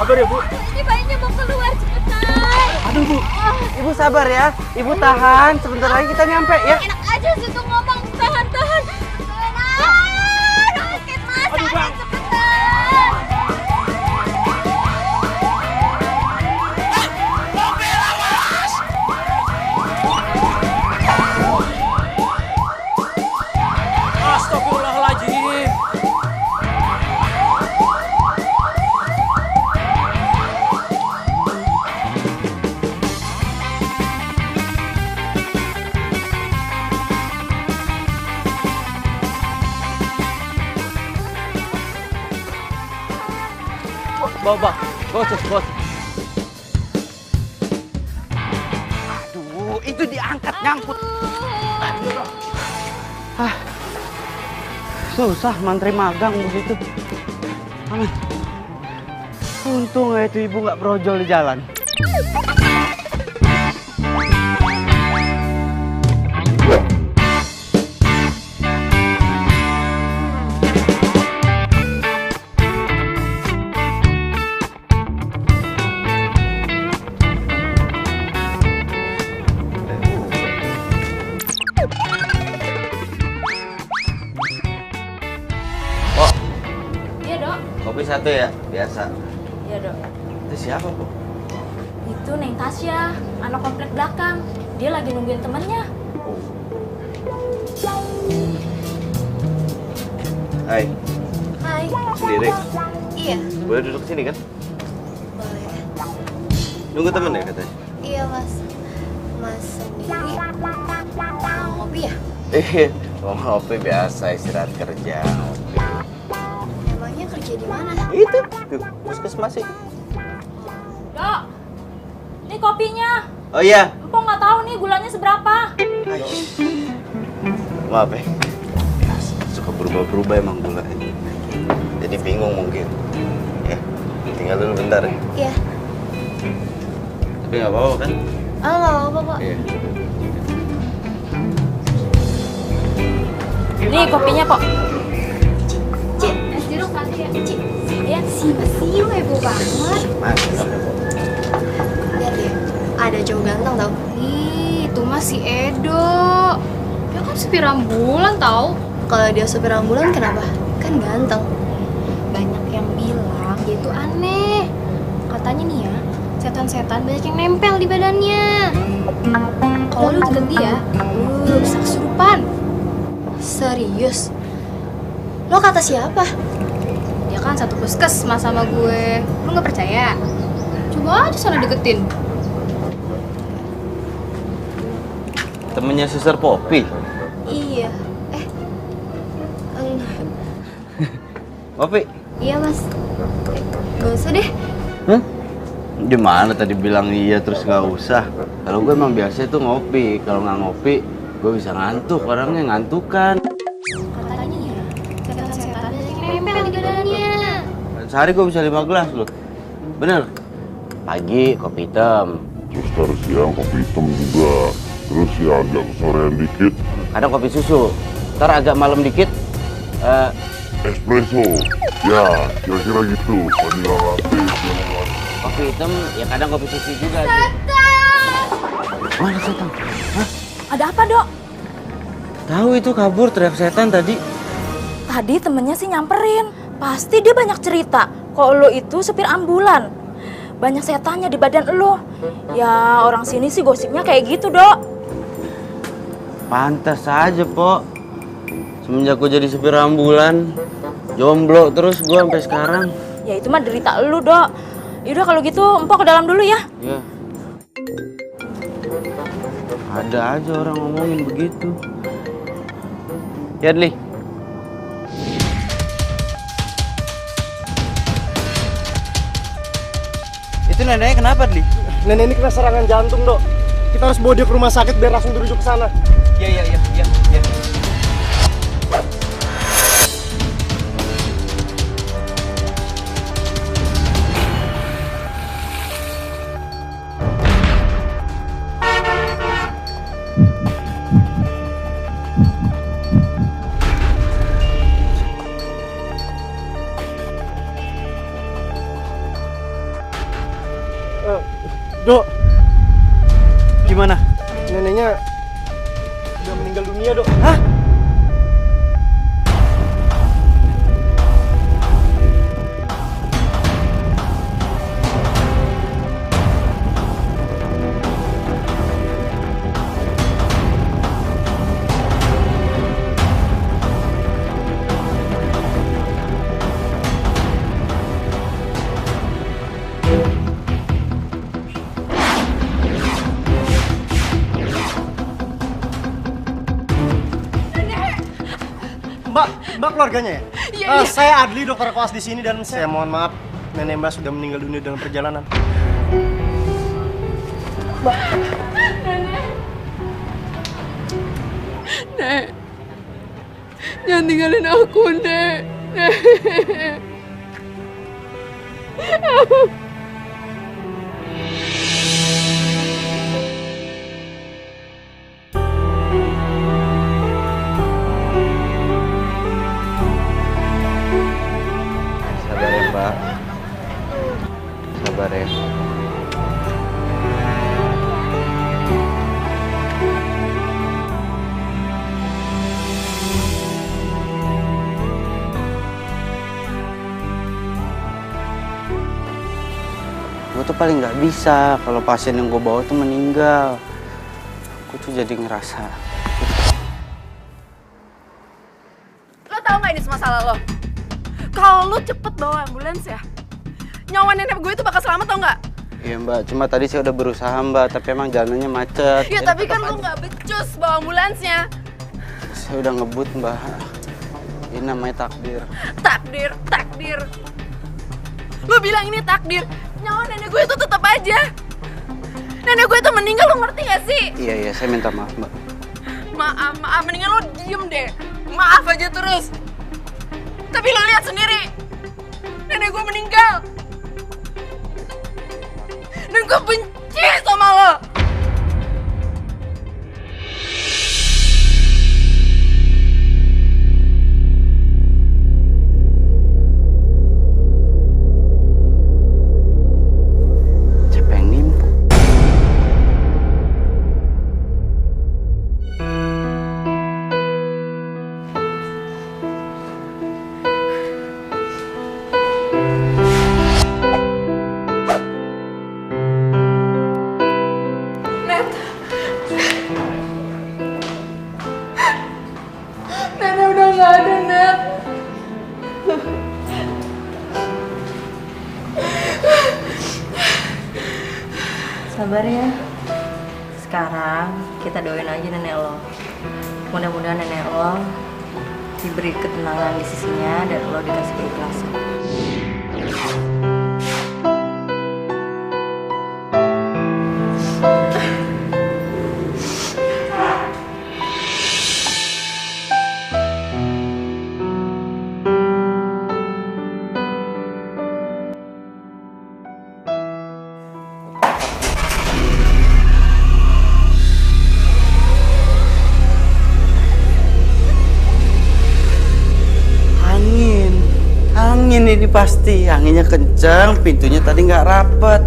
Sabar ya, Bu. Ini bayinya mau keluar cepetan. Aduh, Bu. Ibu sabar ya. Ibu tahan. Sebentar lagi kita nyampe ya. Enak aja sih tuh ngomong tahan-tahan. Sakit mas, Aduh, Bang. cepetan. Astagfirullahaladzim. Bawa, bos. Aduh, itu diangkat nyangkut. Susah mantri magang begitu. Aman. Untung ya itu ibu nggak brojol di jalan. Iya dok. Kopi satu ya, biasa. Iya dok. Itu siapa, Bu? Itu Neng Tasya, anak komplek belakang. Dia lagi nungguin temennya. Hai, Hai. sendiri. Iya. Boleh duduk sini kan? Boleh. Nunggu temen ya katanya? Iya mas. Mas sendiri mau ngopi ya? Mau ngopi biasa, istirahat kerja. Emangnya kerja di mana? Itu, tuh, puskesmas sih. Dok, ini kopinya. Oh iya. Empok nggak tahu nih gulanya seberapa. Maaf ya. Suka berubah-berubah emang gula ini. Jadi bingung mungkin. Ya, tinggal dulu bentar ya. Iya. Tapi nggak apa-apa kan? Ah nggak apa-apa kok. Iya. Nih kopinya kok. Cik, es jeruk satu ya. Cik, ya siu heboh banget. Mas. Lihat deh, ada cowok ganteng tau. Ih, itu mah si Edo. Dia kan supir ambulan tau. Kalau dia supir ambulan kenapa? Kan ganteng. Banyak yang bilang dia itu aneh. Katanya nih ya, setan-setan banyak yang nempel di badannya. Kalau lu deket dia, bisa kesurupan. Serius? Lo kata siapa? Dia kan satu puskesmas sama gue. Lu nggak percaya? Coba aja sana deketin. Temennya Suster Poppy. Iya. Poppy. Iya mas. Gak usah deh. Hah? Gimana tadi bilang iya terus nggak usah? Kalau gue emang biasa itu ngopi. Kalau nggak ngopi, gue bisa ngantuk. Orangnya ngantukan. Katanya ya, setan-setan banyak yang nempel di badannya. Sehari gue bisa 5 gelas loh. Bener. Pagi kopi hitam. Terus ntar siang kopi hitam juga. Terus ya agak kesorean dikit Kadang kopi susu. Ntar agak malam dikit. espresso. Ya kira-kira gitu. Vanilla latte. Kopi hitam ya kadang kopi susu juga. Mana setan? Hah? Ada apa dok? Tahu itu kabur teriak setan tadi. Tadi temennya sih nyamperin. Pasti dia banyak cerita. Kalau lo itu supir ambulan. Banyak setannya di badan lo. Ya orang sini sih gosipnya kayak gitu dok. Pantas aja, Pok. Semenjak gue jadi supir ambulan, jomblo terus gue sampai sekarang. Ya itu mah derita lu dok. Yaudah kalau gitu empok ke dalam dulu ya. Ya. Ada aja orang ngomongin begitu. Ya, Dli. Itu neneknya kenapa, Dli? Nenek ini kena serangan jantung, Dok. Kita harus bawa dia ke rumah sakit biar langsung dirujuk ke sana. Iya. Dok, Gimana? neneknya udah meninggal dunia, Dok. Hah? Mbak keluarganya ya? Iya, iya. Saya Adli, dokter koas di sini dan saya mohon maaf nenek Mbak sudah meninggal dunia dalam perjalanan. Nek, jangan tinggalin aku, Nek. Nek. Sabar ya, Mbak. Sabar ya. Gue tuh paling nggak bisa kalau pasien yang gue bawa tuh meninggal. Gue tuh jadi ngerasa. Lo tau gak ini semua salah lo? Kalau lo cepet bawa ambulans ya, nyawa nenek gue itu bakal selamat tau gak? Iya Mbak, cuma tadi saya udah berusaha Mbak, tapi emang jalannya macet. Ya Jadi tapi kan tetep lo aja. gak becus bawa ambulansnya. Saya udah ngebut Mbak. Ini namanya takdir. Takdir, takdir. Lo bilang ini takdir, nyawa nenek gue itu tetap aja. Nenek gue itu meninggal, lo ngerti gak sih? Iya, saya minta maaf Mbak. Maaf, mendingan lo diem deh. Maaf aja terus. Tapi lo lihat sendiri, nenek gue meninggal. Dan gue benci sama lo. Siapa yang nipu? Net. Nenek udah gak ada, Net. Sabar ya. Sekarang kita doain aja nenek lo. Mudah-mudahan nenek lo diberi ketenangan di sisinya dan lo dikasih keikhlasan. Angin ini pasti, anginnya kenceng, pintunya tadi nggak rapet,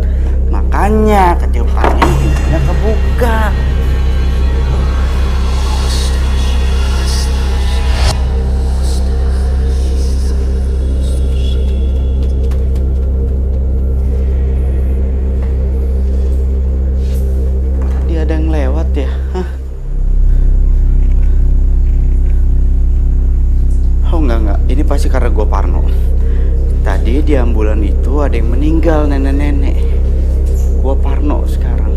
makanya ketiup angin pintunya kebuka. Tadi ada yang lewat ya? Hah? Oh enggak, ini pasti karena gue parno. Tadi di ambulan itu ada yang meninggal, nenek-nenek. Gue parno sekarang.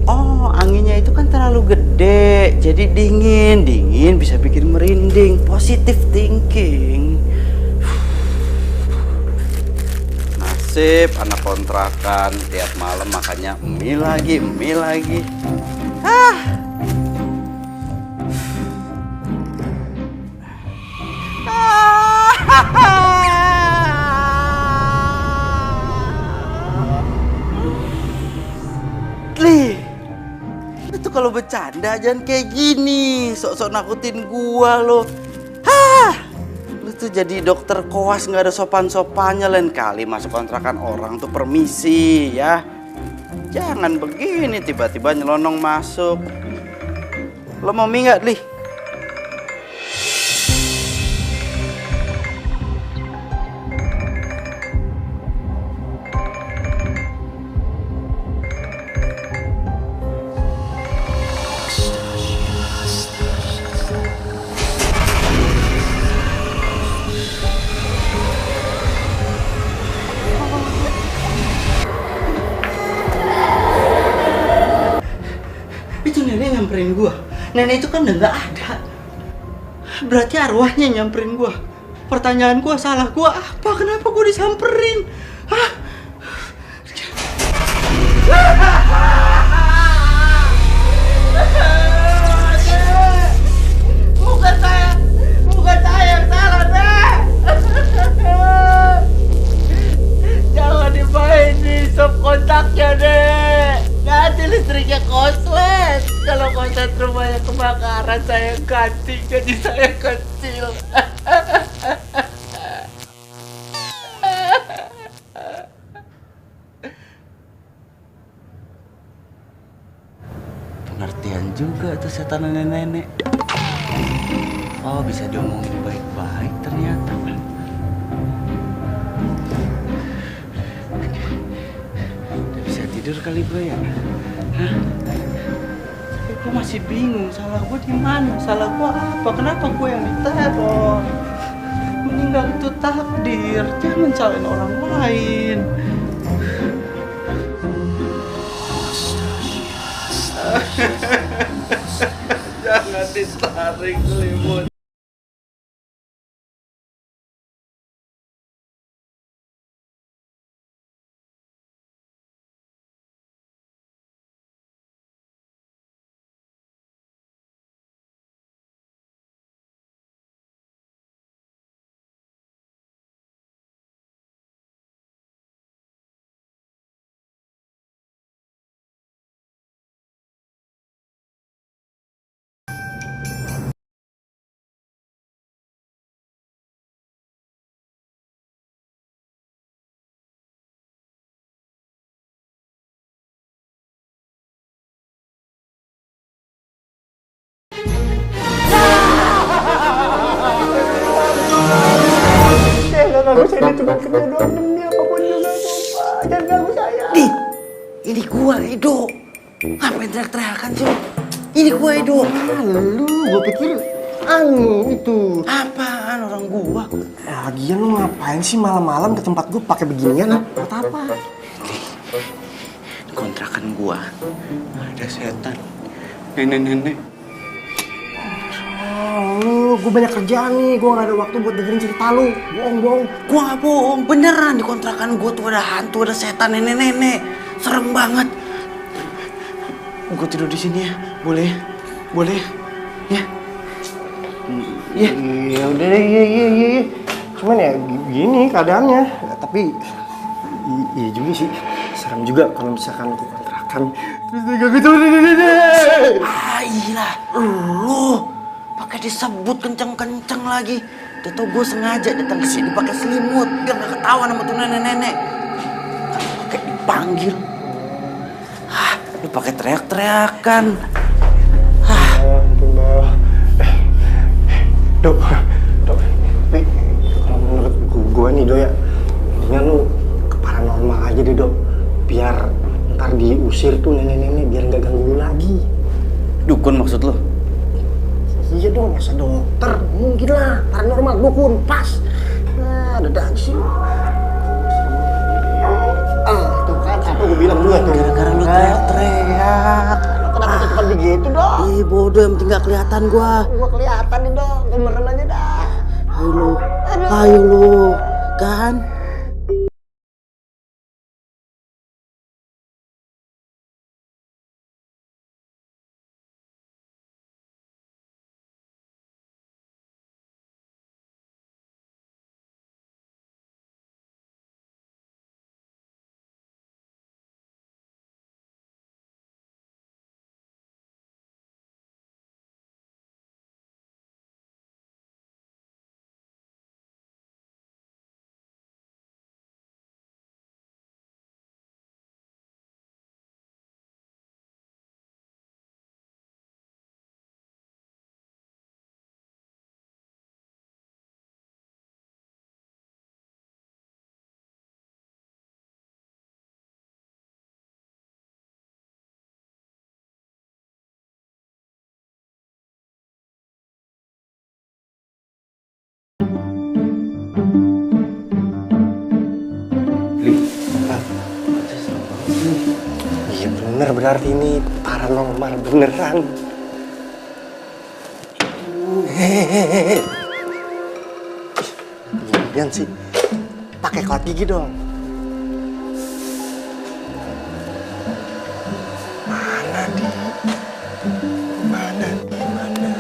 Oh, anginnya itu kan terlalu gede, jadi dingin bisa bikin merinding. Positive thinking. Nasib anak kontrakan tiap malam makannya mie lagi. Lu tuh kalau bercanda jangan kayak gini, sok-sok nakutin gua lo. Lu tuh jadi dokter koas nggak ada sopan-sopannya, lain kali masuk kontrakan orang tuh permisi ya. Jangan begini tiba-tiba nyelonong masuk. Lo mau mie nggak, Li? Itu nenek nyamperin gua. Nenek itu kan udah nggak ada. Berarti arwahnya nyamperin gua. Pertanyaan gua, salah gua apa? Kenapa gua disamperin? Hah? Bukan saya yang salah, Dek. Jangan dimainin sop kontaknya, Dek. Nanti listriknya koslet. Kalau koslet rumahnya kebakaran, saya ganti jadi saya kecil. Pengertian juga tuh setan nenek-nenek. Oh, bisa diomongin baik-baik ternyata. Udah bisa tidur kali gue ya? Hah? Tapi gue masih bingung, salah gue di mana? Salah gue apa? Kenapa gue yang diteror? Meninggal itu takdir, jangan salahin orang lain. Jangan ditarik selimut. Jangan ganggu saya, ini cuma kerja doang demi apapun juga, sumpah. Jangan ganggu saya. Ini gua, Edo. Ngapain teriak-teriakan sih? Ini gua, Edo. Lu, gue pikir itu. Apaan orang gua? Lagian lu ngapain sih malam-malam ke tempat gue pakai beginian? Buat apa? Di kontrakan gua ada setan. Nenek-nenek. Lu, gue banyak kerjaan nih, gue gak ada waktu buat dengerin cerita lu. Bohong. Gua nggak bohong, beneran di kontrakan gua tuh ada hantu, ada setan, nenek-nenek. Serem banget. Gua tidur di sini ya, boleh? Boleh? Ya. Iya. Ya udah deh, iya. Cuman ya gini keadaannya. Tapi iya juga sih. Serem juga kalau misalkan ke kontrakan. Terus dia gak gitu. Ah iya, lu pakai disebut kenceng-kenceng lagi. Udah tau gue sengaja datang ke sini pakai selimut biar gak ketahuan sama tuh nenek-nenek. Pakai dipanggil. Ah, lu pakai teriak-teriakan. Ampun, Mbak. Dok. Tapi kalau menurut gue nih, Dok ya, mendingan lu ke paranormal aja deh, Dok. Biar ntar diusir tuh nenek-nenek, biar nggak ganggu lu lagi. Dukun maksud lo? Iya dong, masa dokter? Mungkin lah, paranormal, dukun, pas. Nah, ada aja sih. Tuh kan, apa gue bilang juga tuh. Gara-gara lu teriak-teriak. Kenapa cepat begitu, Dok? Ih bodoh, yang penting gak kelihatan gua. Gua kelihatan nih, Dok. Gemeran aja dah. Ayo lu, kan? Li, iya bener berarti ini paranormal beneran. Hehehe. Iya sih, pakai kawat gigi dong. Mana di? Mana di mana?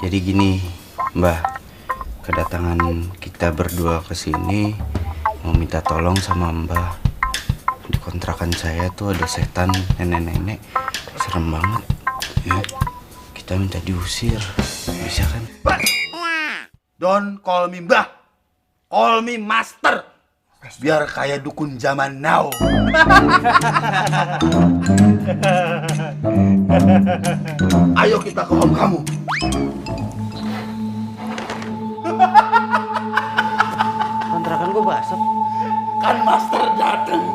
Jadi gini, Mbah, kedatangan kita berdua ke sini mau minta tolong sama Mbah. Di kontrakan saya tuh ada setan nenek-nenek, serem banget. Ya, kita minta diusir, bisa kan? Don't call me Mbah, call me Master. Biar kayak dukun zaman now. Ayo kita ke home kamu. Kontrakan gua basah. Kan Master datang.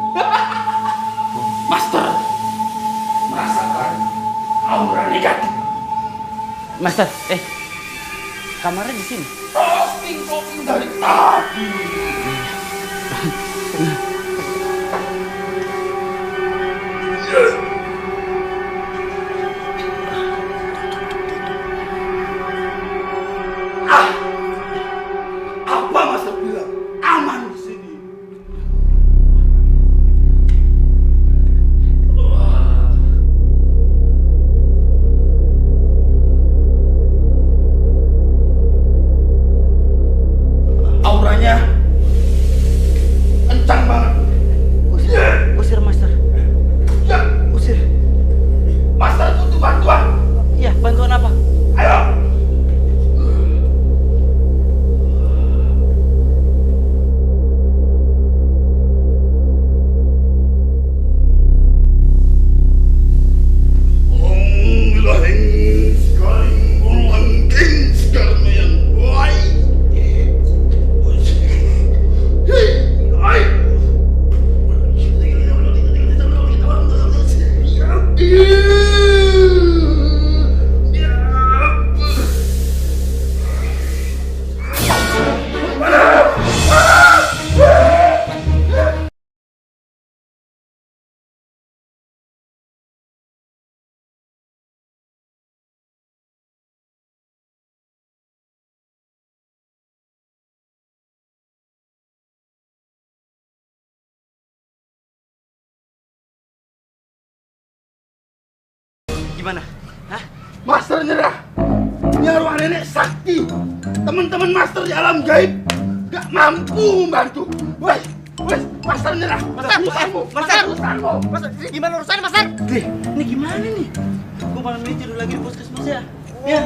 Master merasakan aura negatif. Master, kamarnya di sini. Talking dari tadi. Apa Master bilang? Aman di sini. Auranya kencang banget. Usir Master. Ya, Usir. Master butuh bantuan. Iya, bantuan apa? Ayo. Gimana? Hah? Master nyerah. Ini arwah nenek sakti. Teman-teman Master di alam gaib gak mampu membantu. Woi, Master nyerah. Urusanmu. Master, ini gimana urusannya, Master? Ini gimana nih? Gua malam ini tidur lagi di puskesmas ya. Ya.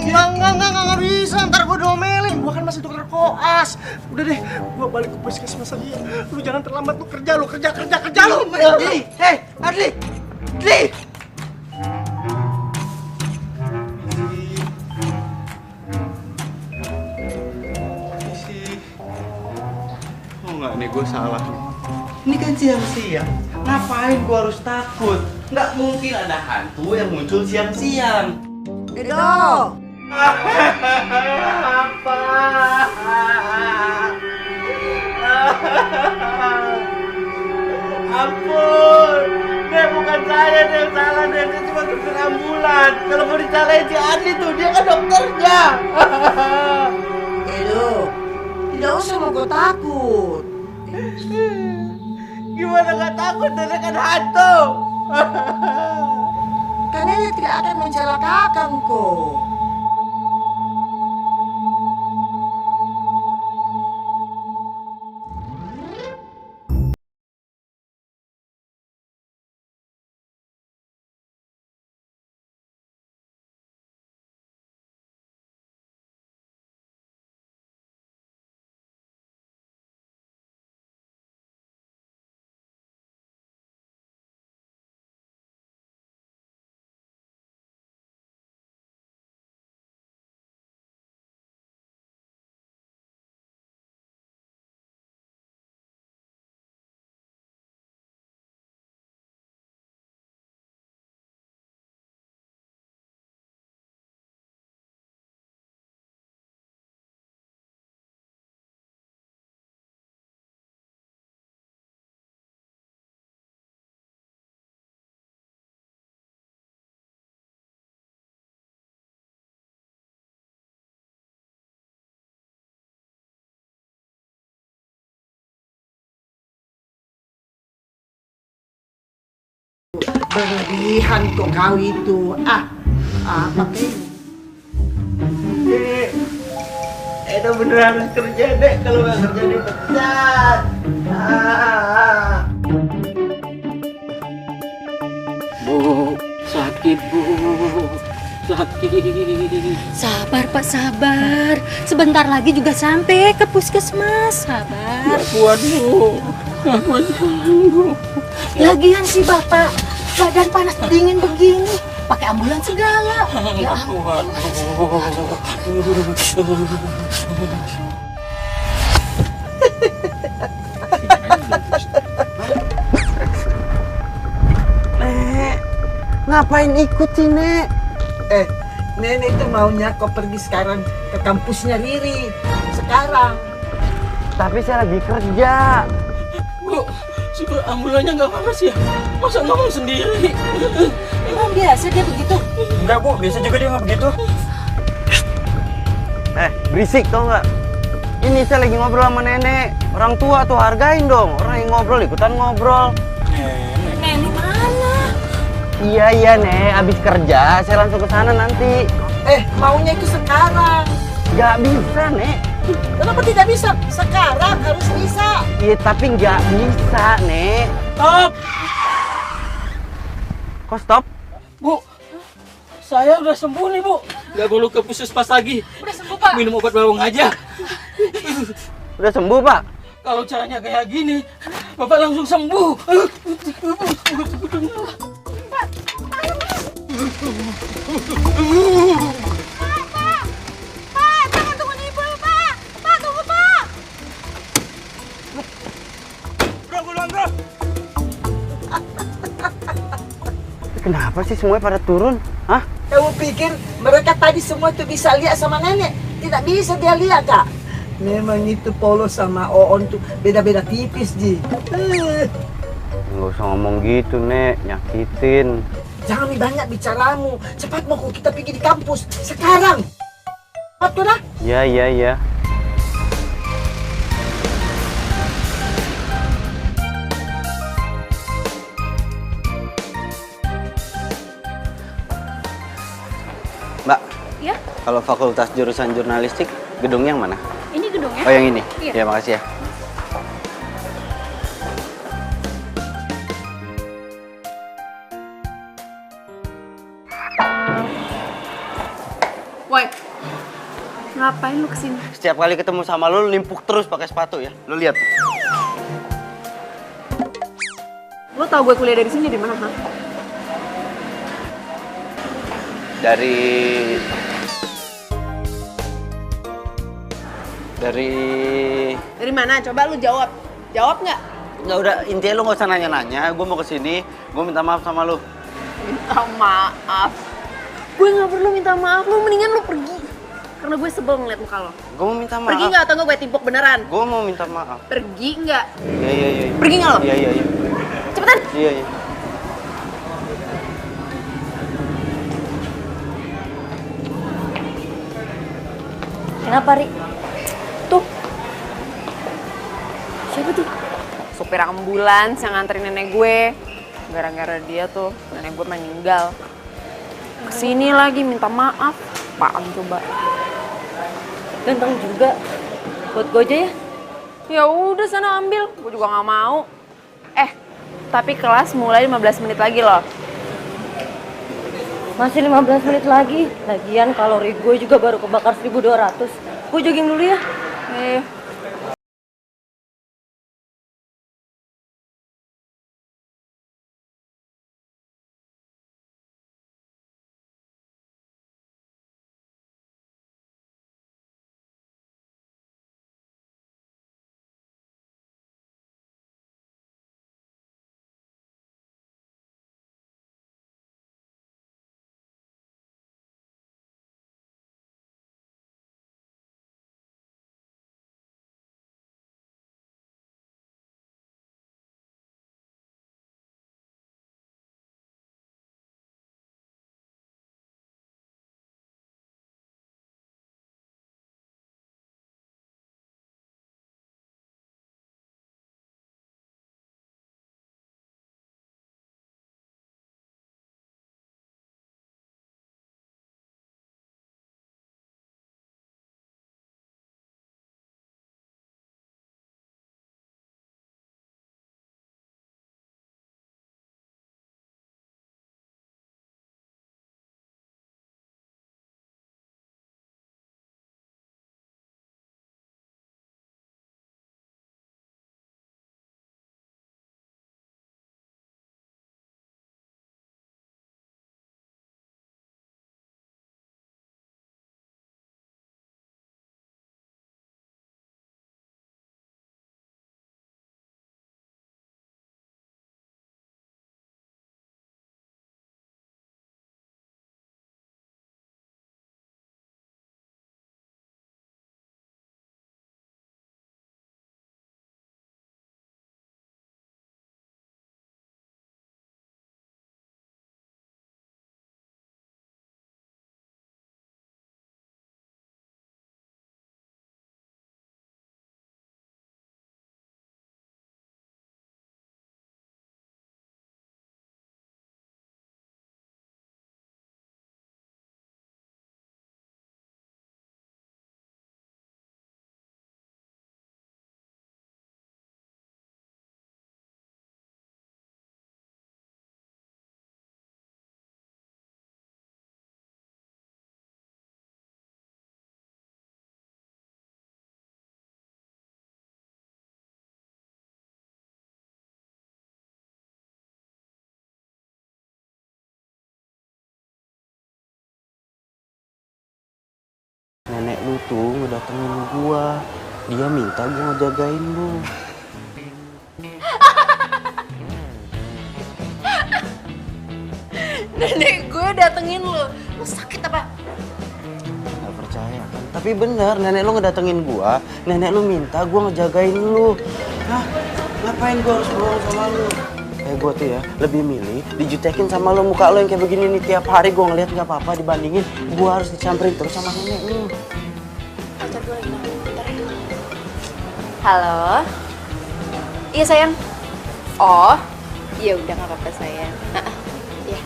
Enggak bisa, ntar gue diomelin. Gue kan masih dokter koas. Udah deh, gue balik ke puskesmas aja. Lu jangan terlambat, lu kerja lu. Adli, hei, Adli. Oh enggak, nih gue salah. Ini kan siang-siang. Ngapain gua harus takut? Nggak mungkin ada hantu yang muncul siang-siang. Edo, Ampun, Nek, bukan saya Nek yang salah, Nek. Saya cuma supir ambulan. Kalau mau dicalain si Andi tuh, dia kan dokternya. Edo, tidak usah mau gue takut. Gimana gak takut, Nenek kan hantu. Karena dia tidak akan mencelakakan kok. Berlebihan kok kau itu. Pakai Nek, Edo beneran harus kerja, Nek. Kalau nggak kerja, dipecat. Bu, sakit Bu, sakit. Sabar Pak, sabar. Sebentar lagi juga sampai ke puskesmas. Sabar. Gak kuat Bu, gak kuat Bu. Lagian sih Bapak, badan panas dingin begini, pakai ambulans segala. Ya Gak kuat Bu. Nek, ngapain ikut sih, Nek? nenek itu maunya kau pergi sekarang ke kampusnya Riri. Sekarang. Tapi saya lagi kerja. Bu, supir ambulannya gak panas ya? Masa ngomong sendiri? Emang biasa dia begitu? Enggak Bu, biasa juga dia nggak begitu. Berisik tau nggak? Ini saya lagi ngobrol sama nenek. Orang tua tuh hargain dong. Orang yang ngobrol ikutan ngobrol. Nenek mana? Iya Nek, abis kerja saya langsung ke sana nanti. Maunya itu sekarang. Gak bisa Nek. Kenapa tidak bisa? Sekarang harus bisa. Iya tapi nggak bisa Nek. Stop! Kok stop? Bu, saya udah sembuh nih Bu. Gak perlu ke puskesmas lagi. Udah sembuh Pak. Minum obat bawang aja. Udah sembuh Pak? Kalau caranya kayak gini, Bapak langsung sembuh. Pak, jangan tunggu ibu Pak. Pak, tunggu Pak. Kenapa sih semuanya pada turun? Hah? Kamu pikir mereka tadi semua itu bisa lihat sama nenek? Tidak bisa dia lihat, Kak. Memang itu Polos sama Oon tuh beda-beda tipis, Ji. Nggak usah ngomong gitu Nek, nyakitin. Jangan banyak bicaramu. Cepat mau kita pergi di kampus. Sekarang. Betul lah. Iya. Mbak, Ya, kalau fakultas jurusan jurnalistik, gedung yang mana? ini gedungnya. Oh yang ini? Iya. Ya makasih ya. Woi, ngapain lu kesini? Setiap kali ketemu sama lu limpuk terus pakai sepatu ya. Lu lihat. Lu tau gue kuliah dari sini dari mana, ha? Dari Dari mana? Coba lu jawab. Jawab nggak? nggak udah, intinya lu nggak usah nanya-nanya. Gue mau kesini, gue minta maaf sama lu. Minta maaf. Gue nggak perlu minta maaf, lu mendingan lu pergi. Karena gue sebel ngeliat muka lo. Gue mau minta maaf. Pergi nggak atau nggak gue timpuk beneran? Gue mau minta maaf. Pergi nggak? Iya. Pergi nggak lo? Iya. Cepetan. Iya. Kenapa, Ri? Tuh. Siapa tuh? Supir ambulans yang nganterin nenek gue. Gara-gara dia tuh nenek gue meninggal. Kesini lagi minta maaf. Apaan coba? Ganteng juga. Buat gue aja ya. Ya udah sana ambil. Gue juga nggak mau. Tapi kelas mulai 15 menit lagi loh. Masih 15 menit lagi. Lagian kalori gue juga baru kebakar 1200. Gue jogging dulu ya. Nenek lu tuh ngedatengin gua. Dia minta gua ngejagain lu. Nenek gue datengin lo. Lo sakit apa? Gak percaya kan? Tapi bener, nenek lu ngedatengin gua. Nenek lu minta gua ngejagain lu. Hah? Ngapain gua harus bohong sama lu? Gua tuh ya lebih milih dijutekin sama lo, muka lo yang kayak begini nih tiap hari gua ngeliat nggak apa-apa dibandingin gua harus disamperin terus sama nenek lu. Pacar gue lagi nangis, bentar ya. Halo. Iya sayang. Oh, ya udah nggak apa-apa sayang. Iya.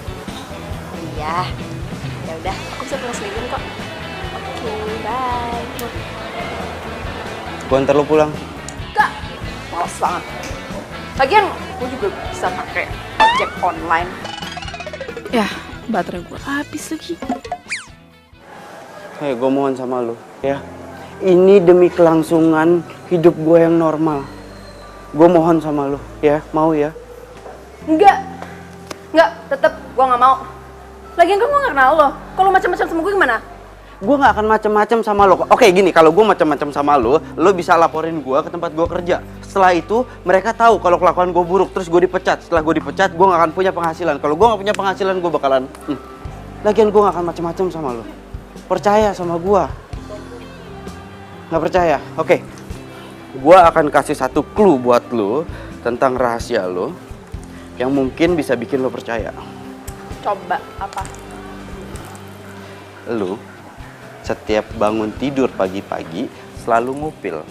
Iya. Ya udah, aku bisa pulang sendiri kok. Oke, bye. Gua antar lo pulang. Kak, males banget. Lagian gue juga bisa pakai ojek online. Ya, baterai gue habis lagi. Hei, gue mohon sama lo, ya. Ini demi kelangsungan hidup gue yang normal. Gue mohon sama lo, ya. Mau ya? Enggak, tetep gue nggak mau. Lagian kan gue nggak kenal lo. Kalau macam-macam sama gue gimana? Gue nggak akan macam-macam sama lo. Oke, gini, kalau gue macam-macam sama lo bisa laporin gue ke tempat gue kerja. Setelah itu mereka tahu kalau kelakuan gue buruk, terus gue dipecat. Setelah gue dipecat, gue nggak akan punya penghasilan. Kalau gue nggak punya penghasilan, gue bakalan. Lagian gue nggak akan macam-macam sama lo. Percaya sama gue. Nggak percaya? Oke. Gua akan kasih satu clue buat lu tentang rahasia lu yang mungkin bisa bikin lu percaya. Coba apa? Lu setiap bangun tidur pagi-pagi selalu ngupil.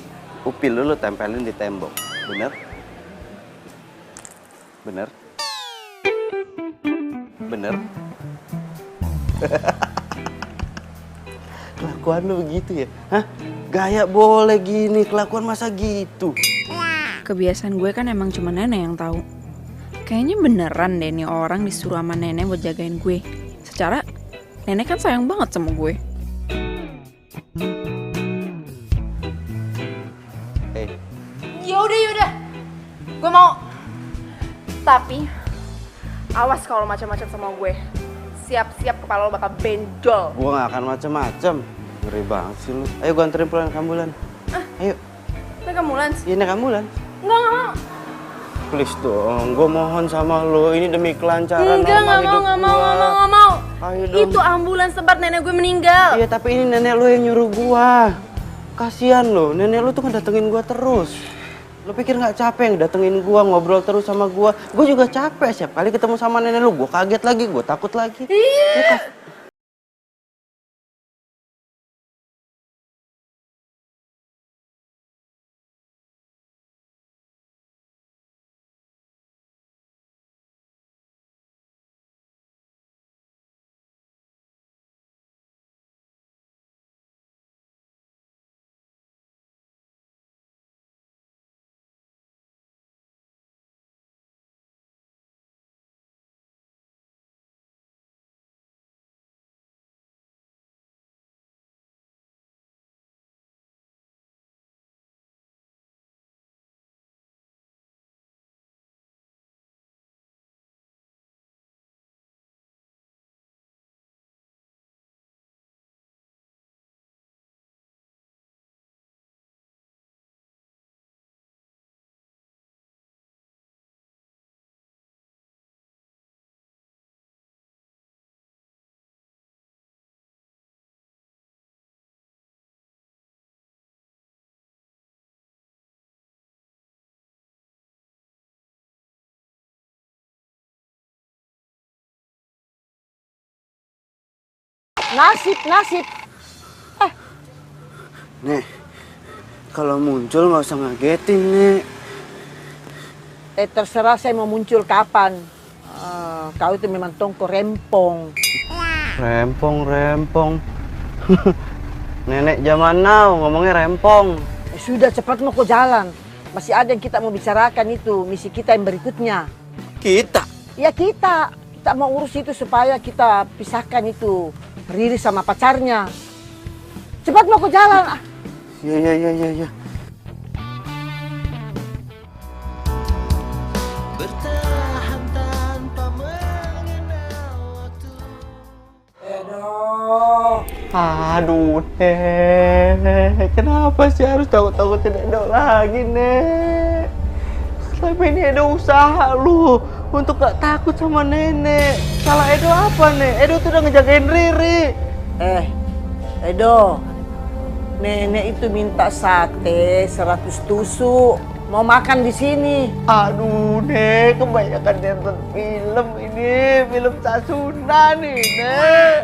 Upil lu tempelin di tembok. Bener? Bener? Bener? Kelakuan lu begitu ya? Hah? Gaya boleh gini, kelakuan masa gitu? Kebiasaan gue kan emang cuma nenek yang tahu. Kayaknya beneran deh nih orang disuruh sama nenek buat jagain gue. Secara nenek kan sayang banget sama gue. Yaudah. Gue mau. Tapi awas kalau macam-macam sama gue. Siap-siap kepala lo bakal benjol. Gue gak akan macem-macem. Ngeri banget sih lu. Ayo gue anterin pulang ke ambulans. Ayo. Naik ambulans? Iya naik ambulans. Enggak mau. Please dong, gue mohon sama lo. Ini demi kelancaran Enggak, normal hidup gue. nggak mau. Ayo dong. Itu ambulans tempat nenek gue meninggal. Iya tapi ini nenek lo yang nyuruh gue. Kasian lo, nenek lo tuh kan datengin gue terus. Lo pikir gak capek datengin gue, ngobrol terus sama gue? Gue juga capek, setiap kali ketemu sama nenek lo, gue kaget lagi, gue takut lagi. Iya. Nasib. Nek, kalau muncul nggak usah ngagetin, Nek. Terserah saya mau muncul kapan. Kau itu memang tongko rempong. Rempong. Nenek zaman now ngomongnya rempong. Sudah cepat mau ke jalan. Masih ada yang kita mau bicarakan itu, misi kita yang berikutnya. Kita? Ya kita mau urus itu supaya kita pisahkan itu Riri sama pacarnya. Cepat mau ke jalan. Iya. Bertahan tanpa mengenal waktu. Aduh, Nek. Kenapa sih harus takut-takutin Edo lagi, Nek? Selama ini Edo usaha lu untuk gak takut sama nenek. Salah Edo apa, Nek? Edo tuh udah ngejagain Riri. Edo, nenek itu minta sate 100 tusuk. Mau makan di sini. Aduh, Nek, kebanyakan nonton film ini. Film Sasuna nih, Nek.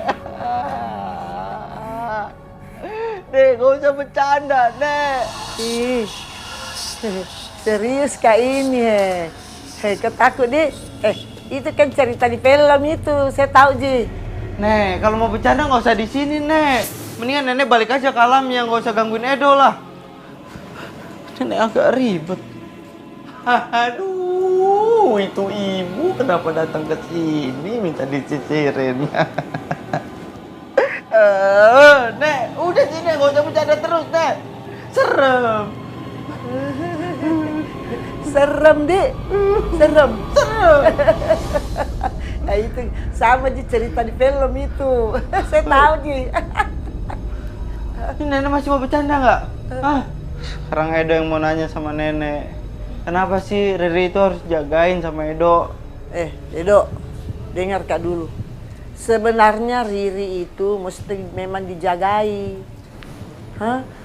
Nek, gak usah bercanda, Nek. Ih, serius kak ini, kau takut deh. Itu kan cerita di film itu, saya tahu Ji. Nek, kalau mau bercanda nggak usah di sini, Nek. Mendingan Nenek balik aja ke alamnya, nggak usah gangguin Edo lah. Nenek agak ribet. Aduh, itu ibu kenapa datang ke sini minta dicicirin? Nek, udah sini, nggak usah bercanda terus, Nek. Serem. Serem deh, serem. Nah, itu sama Ji cerita di film itu. Saya tahu Ji. Ini Nenek masih mau bercanda nggak? Sekarang Edo yang mau nanya sama Nenek. Kenapa sih Riri itu harus jagain sama Edo? Edo, dengar Kak dulu. Sebenarnya Riri itu mesti memang dijagai.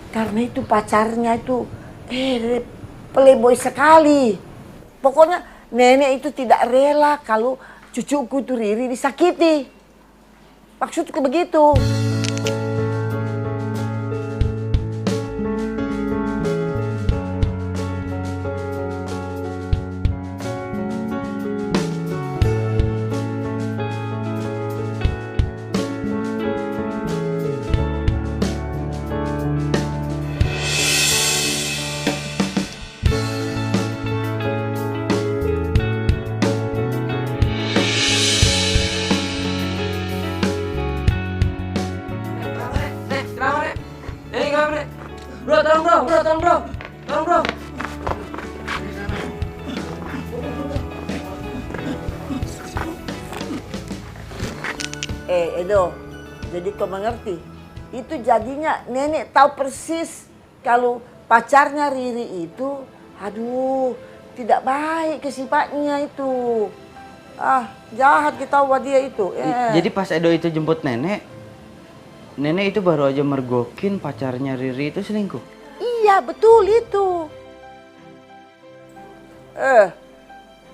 Karena itu pacarnya itu playboy sekali. Pokoknya nenek itu tidak rela kalau cucuku itu Riri disakiti. Maksudku begitu. Bro, tolong bro. Edo, jadi kau mengerti? Itu jadinya nenek tahu persis kalau pacarnya Riri itu, aduh, tidak baik ke sifatnya itu. Jahat kita buat dia itu. Jadi pas Edo itu jemput nenek itu baru aja mergokin pacarnya Riri itu selingkuh? Iya, betul itu.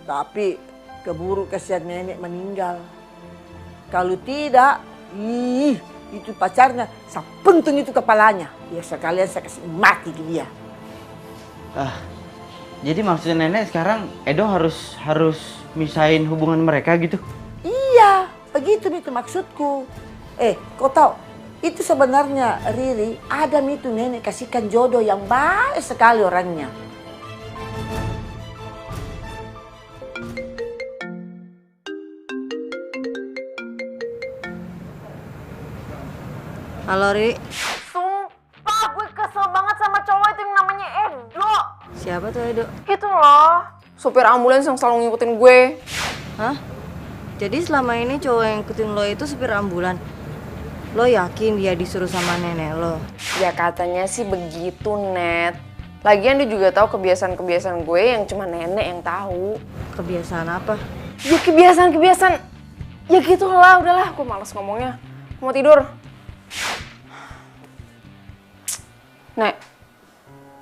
Tapi keburu kasihan nenek meninggal. Kalau tidak, itu pacarnya, saya pentung itu kepalanya. Ya sekalian saya kasih mati ke dia. Jadi maksudnya nenek sekarang Edo harus misahin hubungan mereka gitu? Iya, begitu itu maksudku. Kau tahu? Itu sebenarnya Riri, Adam itu nenek kasihkan jodoh yang baik sekali orangnya. Halo, Ri. Sumpah gue kesel banget sama cowok itu yang namanya Edo. Siapa tuh Edo? Itu loh, supir ambulans yang selalu ngikutin gue. Hah? Jadi selama ini cowok yang ngikutin lo itu supir ambulan? Lo yakin dia disuruh sama nenek lo? Ya katanya sih begitu, Net. Lagian dia juga tahu kebiasaan-kebiasaan gue yang cuma nenek yang tahu. Kebiasaan apa? Ya kebiasaan. Ya gitulah, udahlah, gue malas ngomongnya. Mau tidur. Nek,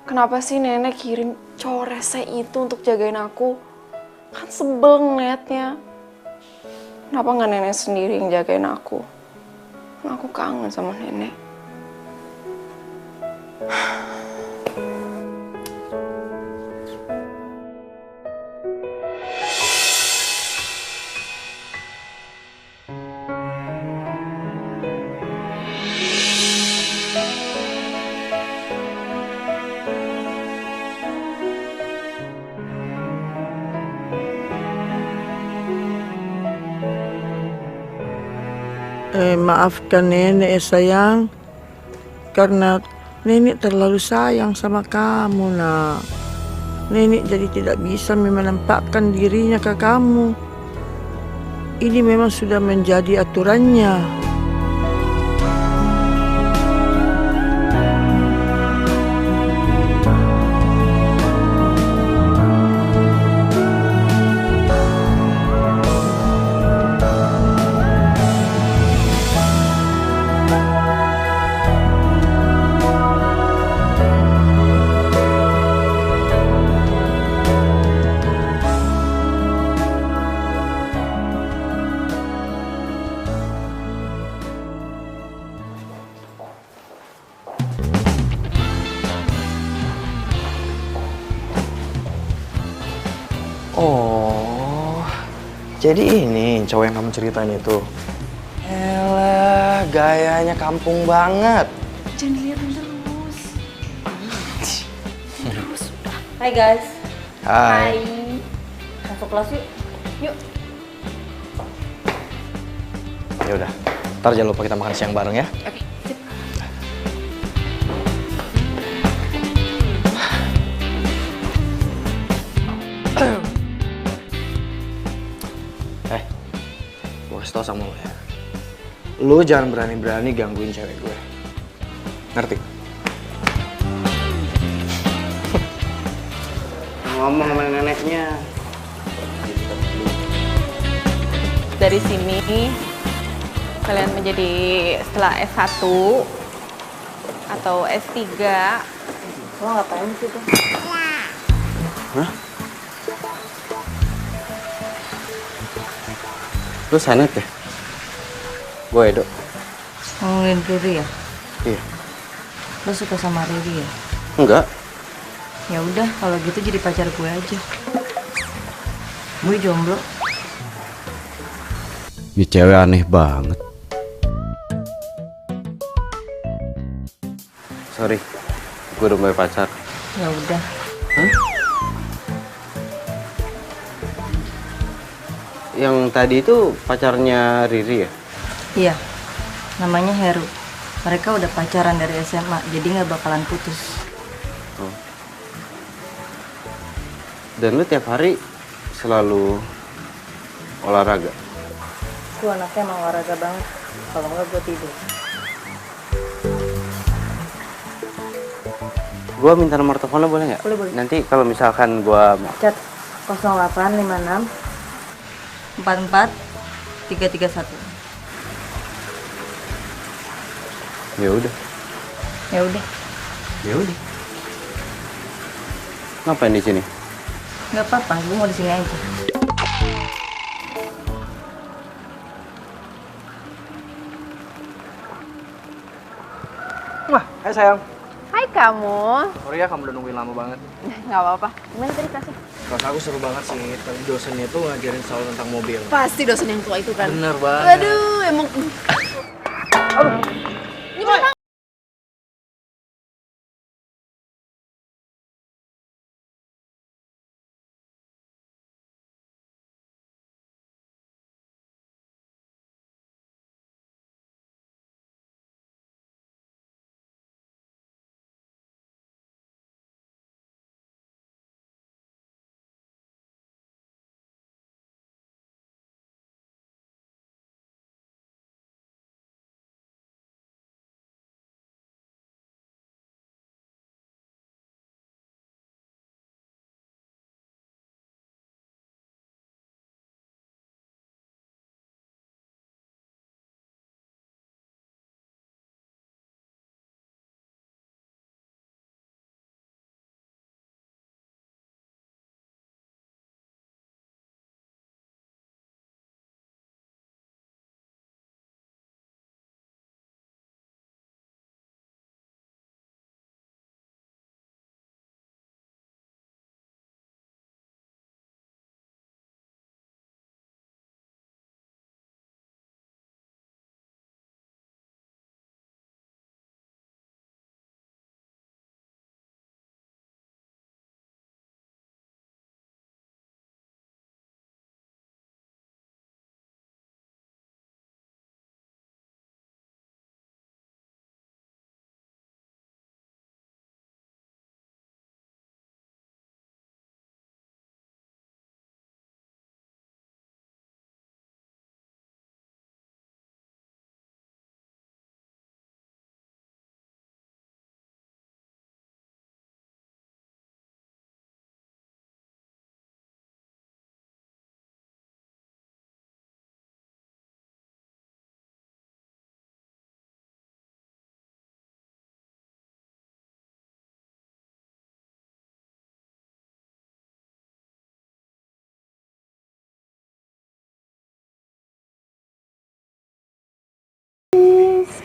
kenapa sih nenek kirim cowok rese itu untuk jagain aku? Kan sebel ngeliatnya. Kenapa nggak nenek sendiri yang jagain aku? Kan aku kangen sama nenek. Maafkan nenek ya sayang, karena nenek terlalu sayang sama kamu nak. Nenek jadi tidak bisa menampakkan dirinya ke kamu. Ini memang sudah menjadi aturannya. Oh, jadi ini cowok yang kamu ceritain itu. Elah, gayanya kampung banget. Jangan dilihatin terus. Terus udah. Hai guys. Hai. Masuk kelas yuk. Yuk. Ya udah, ntar jangan lupa kita makan siang bareng ya. Oke, sip. Gue kasih tau sama lo ya. Lo jangan berani-berani gangguin cewek gue. Ngerti? Ngomong sama neneknya. Dari sini kalian menjadi setelah S1 atau S3. Lo ngapain sih tuh? Hah? Lu Sanet ya? Gue Edo. Ngomongin Riri ya? Iya. Lo suka sama Riri ya? Enggak. Ya udah, kalau gitu jadi pacar gue aja. Gue jomblo. Ini cewek aneh banget. Sorry, gue udah punya pacar. Ya udah. Hah? Yang tadi itu pacarnya Riri ya? Iya, namanya Heru. Mereka udah pacaran dari SMA, jadi nggak bakalan putus. Oh. Dan lu tiap hari selalu olahraga? Gue anaknya emang olahraga banget. Kalau nggak gue tidur. Gue minta nomor teleponnya boleh nggak? Boleh, boleh. Nanti kalau misalkan gue... Chat 0856 44 331. Ya udah. Ya udah. Ya udah. Ngapain di sini? Nggak apa-apa, gue mau di sini aja. Wah, hai sayang. Hai kamu. Sorry ya kamu udah nungguin lama banget. Nggak apa-apa. Gimana tadi kelasnya? Kelas aku seru banget sih. Tadi dosennya tuh ngajarin selalu tentang mobil. Pasti dosen yang tua itu kan. Bener banget. Waduh, emang. Gimana?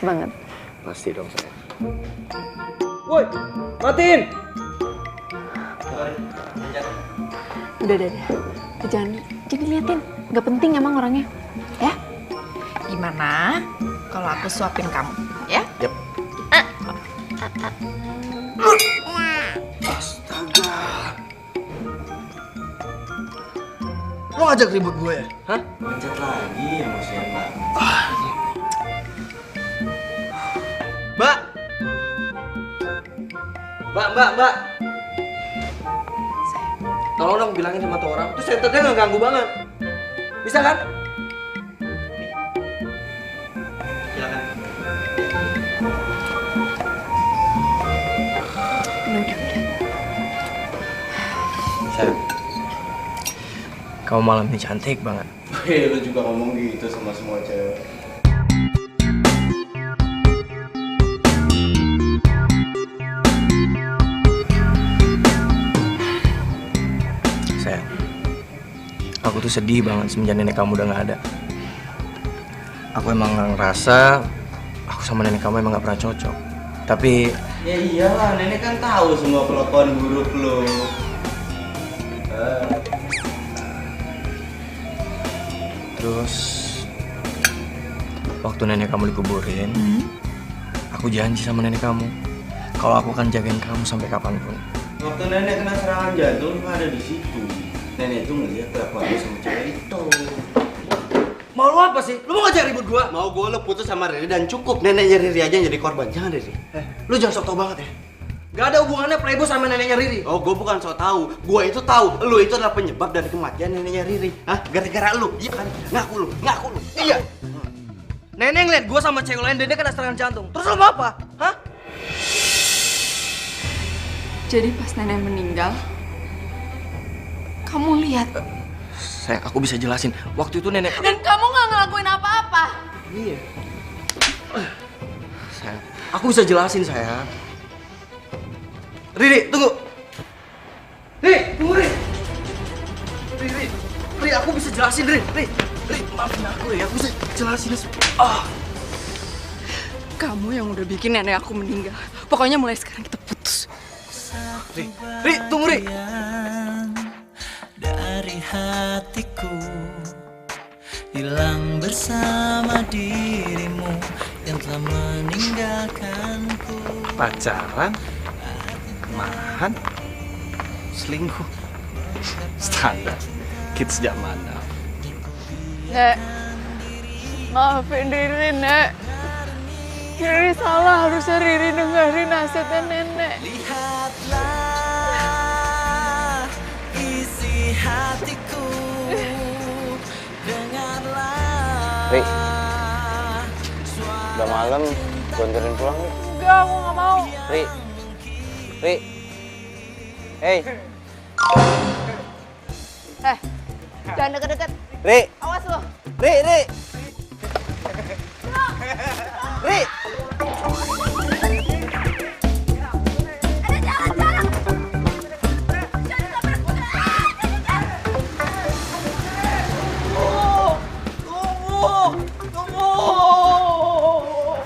Banget. Pasti dong saya. Woi, matiin. Udah. Jangan liatin. Nggak penting emang orangnya. Ya? Gimana kalau aku suapin kamu? Ya? Yap. Astaga. Lo ngajak ribut gue ya? Hah? Pencet lagi emosian banget. Mbak. Mbak. Tolong dong bilangin sama tuh orang. Tuh senternya nggak ganggu banget. Bisa kan? Silakan. Udah. Sayang. Kamu malam ini cantik banget. Hei, lu juga ngomong gitu sama semua cewek. Aku tuh sedih banget semenjak nenek kamu udah gak ada. Aku emang ngerasa aku sama nenek kamu emang gak pernah cocok. Tapi ya iyalah, nenek kan tahu semua kelakuan buruk lo. terus waktu nenek kamu dikuburin, aku janji sama nenek kamu kalau aku akan jagain kamu sampai kapanpun. Waktu nenek kena serangan jantung, lu ada di situ. Nenek itu ngeliat kelakuan lu sama cewek itu. Mau lu apa sih? Lu mau ngajak ribut gua? Mau gue lo putus sama Riri dan cukup neneknya Riri aja yang jadi korban. Jangan Riri. Lu jangan sok tau banget ya. Gak ada hubungannya Playboy sama neneknya Riri. Oh, gue bukan sok tahu. Gue itu tahu. Lu itu adalah penyebab dari kematian neneknya Riri. Hah? Gara-gara lu. Iya kan? Ngaku lu. Iya. Nenek ngeliat gua sama cewek lain dan dia kena serangan jantung. Terus lu mau apa? Hah? Jadi pas nenek meninggal, kamu lihat. Sayang, aku bisa jelasin. Waktu itu nenek... Dan kamu nggak ngelakuin apa-apa. Iya. Sayang, aku bisa jelasin sayang. Riri, tunggu. Riri, tunggu Riri. Riri, aku bisa jelasin Riri. Riri, maafin aku ya, aku bisa jelasin. Kamu yang udah bikin nenek aku meninggal. Pokoknya mulai sekarang kita putus. Riri, tunggu Riri. Dari hatiku hilang bersama dirimu yang telah meninggalkanku. Pacaran, mahan, selingkuh, standar kids zaman now. Nek, maafin Riri, Nek. Riri salah, harusnya Riri dengerin nasihatnya nenek. Lihatlah isi hatiku, dengarlah. Ri, udah malam, gue anterin pulang nih. Enggak, aku nggak mau. Ri, hey. Jangan deket-deket. Ri, Awas lo. Ri. Ri.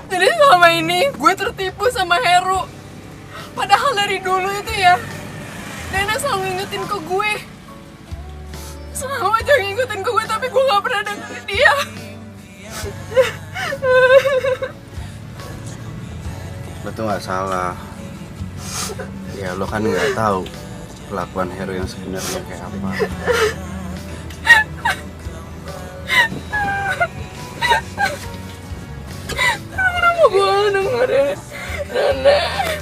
Jadi selama ini gue tertipu sama Heru. Padahal dari dulu itu ya, nenek selalu ngingetin ke gue. Selalu aja ngingetin ke gue, tapi gue gak pernah dengerin dia. Lo tuh nggak salah. Ya lo kan nggak tahu kelakuan Heru yang sebenarnya kayak apa. Kenapa gue gak dengerin nenek?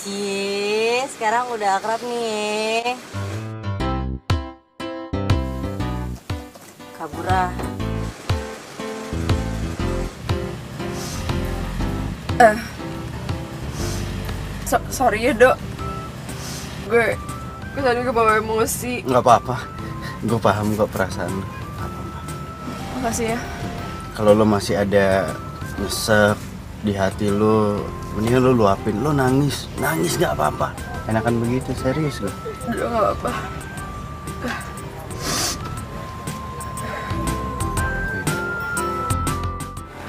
Cie, sekarang udah akrab nih. Kabura. Sorry ya, Dok. Gue tadi kebawa emosi. Nggak apa-apa. Gue paham kok perasaan lo. Makasih ya. Kalau lo masih ada nyesek di hati lo, mendingan lo luapin. Lo nangis nggak apa-apa. Enakan begitu, serius lo. Udah gak apa-apa.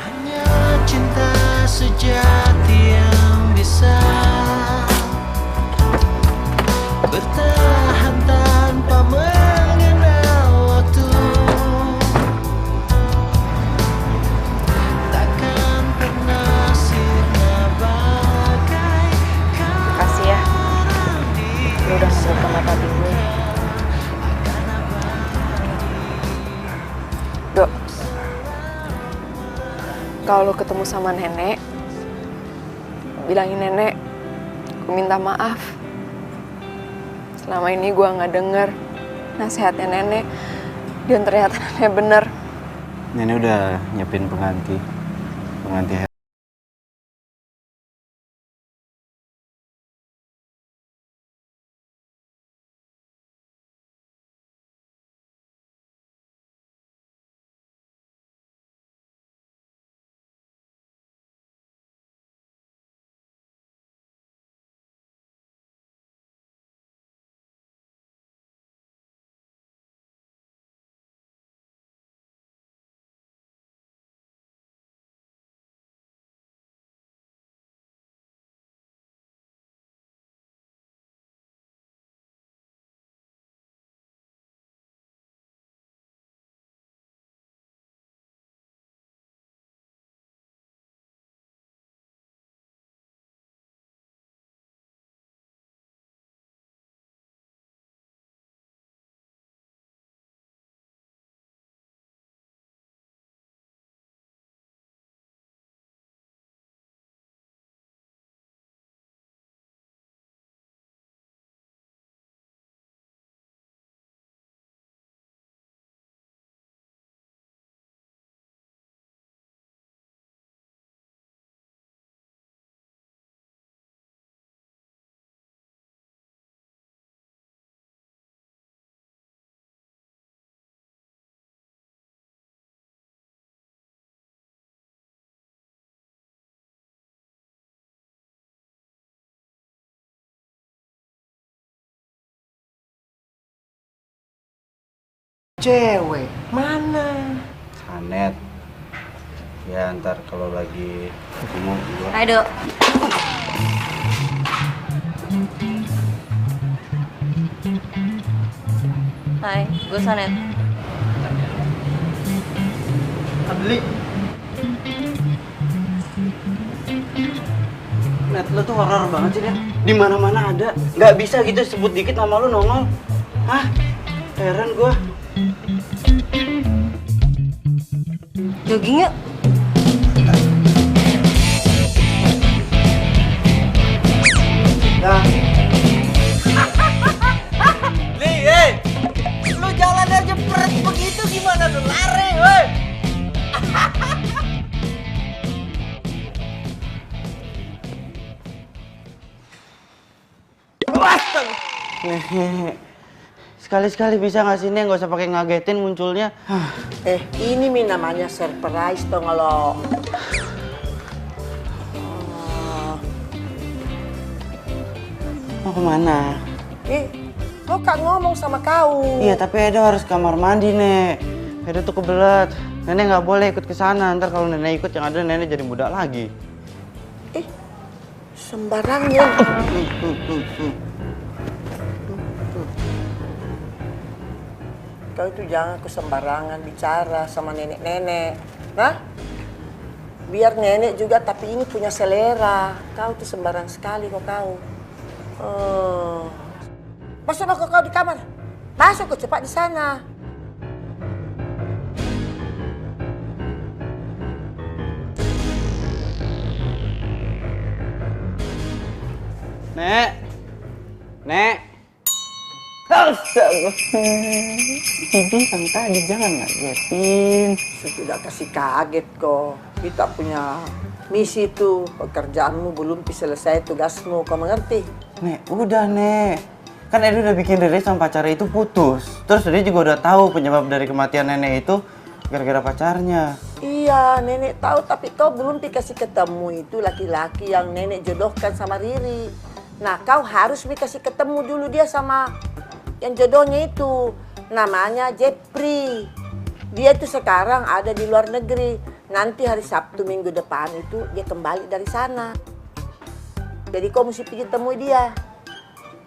Hanya cinta sejati yang bisa bertahan tanpa mengenal waktu. Takkan pernah sirna bagaikan. Makasih ya. Lu udah membuka mata hati gue. Dok, kalau ketemu sama nenek, bilangin nenek, aku minta maaf. Selama ini gue nggak denger nasihatnya nenek, dan ternyata nenek bener. Nenek udah nyiapin pengganti cewek. Mana? Sanet. Ya ntar kalau lagi ketemu gua. Hai, Dok. Hai, gue Sanet. Adli. Net lu tuh horor banget sih, Net. Di mana-mana ada. Nggak bisa gitu sebut dikit nama lu nongol. Hah? Heran gua. Jogging yuk. Nah, Nih, lu jalan aja peret begitu gimana lu lari, woi? Nih. Sekali-sekali bisa nggak sih, Nek? Nggak usah pakai ngagetin munculnya. Ini namanya surprise dong lo. Mau kemana? Lo kan ngomong sama kau. Iya, tapi Edo harus kamar mandi, Nek. Edo tuh kebelet. Nenek nggak boleh ikut ke sana. Ntar kalau nenek ikut yang ada nenek jadi muda lagi. Sembarangnya. Kau itu jangan kesembarangan bicara sama nenek-nenek. Nah, biar nenek juga tapi ini punya selera. Kau tuh sembarang sekali kok kau. Masuk kau di kamar. Masuk kau cepat di sana. Nek. Nek. Astaga. Bilang tadi jangan ngagetin. Sudah kasih kaget kok. Kita punya misi tuh. Pekerjaanmu belum selesai tugasmu. Kau mengerti? Nek, udah, Nek. Kan Edo udah bikin Riri sama pacarnya itu putus. Terus dia juga udah tahu penyebab dari kematian nenek itu gara-gara pacarnya. Iya, nenek tahu tapi kau belum dikasih ketemu itu laki-laki yang nenek jodohkan sama Riri. Nah, kau harus dikasih ketemu dulu dia sama yang jodohnya itu. Namanya Jepri. Dia tuh sekarang ada di luar negeri. Nanti hari Sabtu minggu depan itu dia kembali dari sana. Jadi kau mesti pergi temui dia.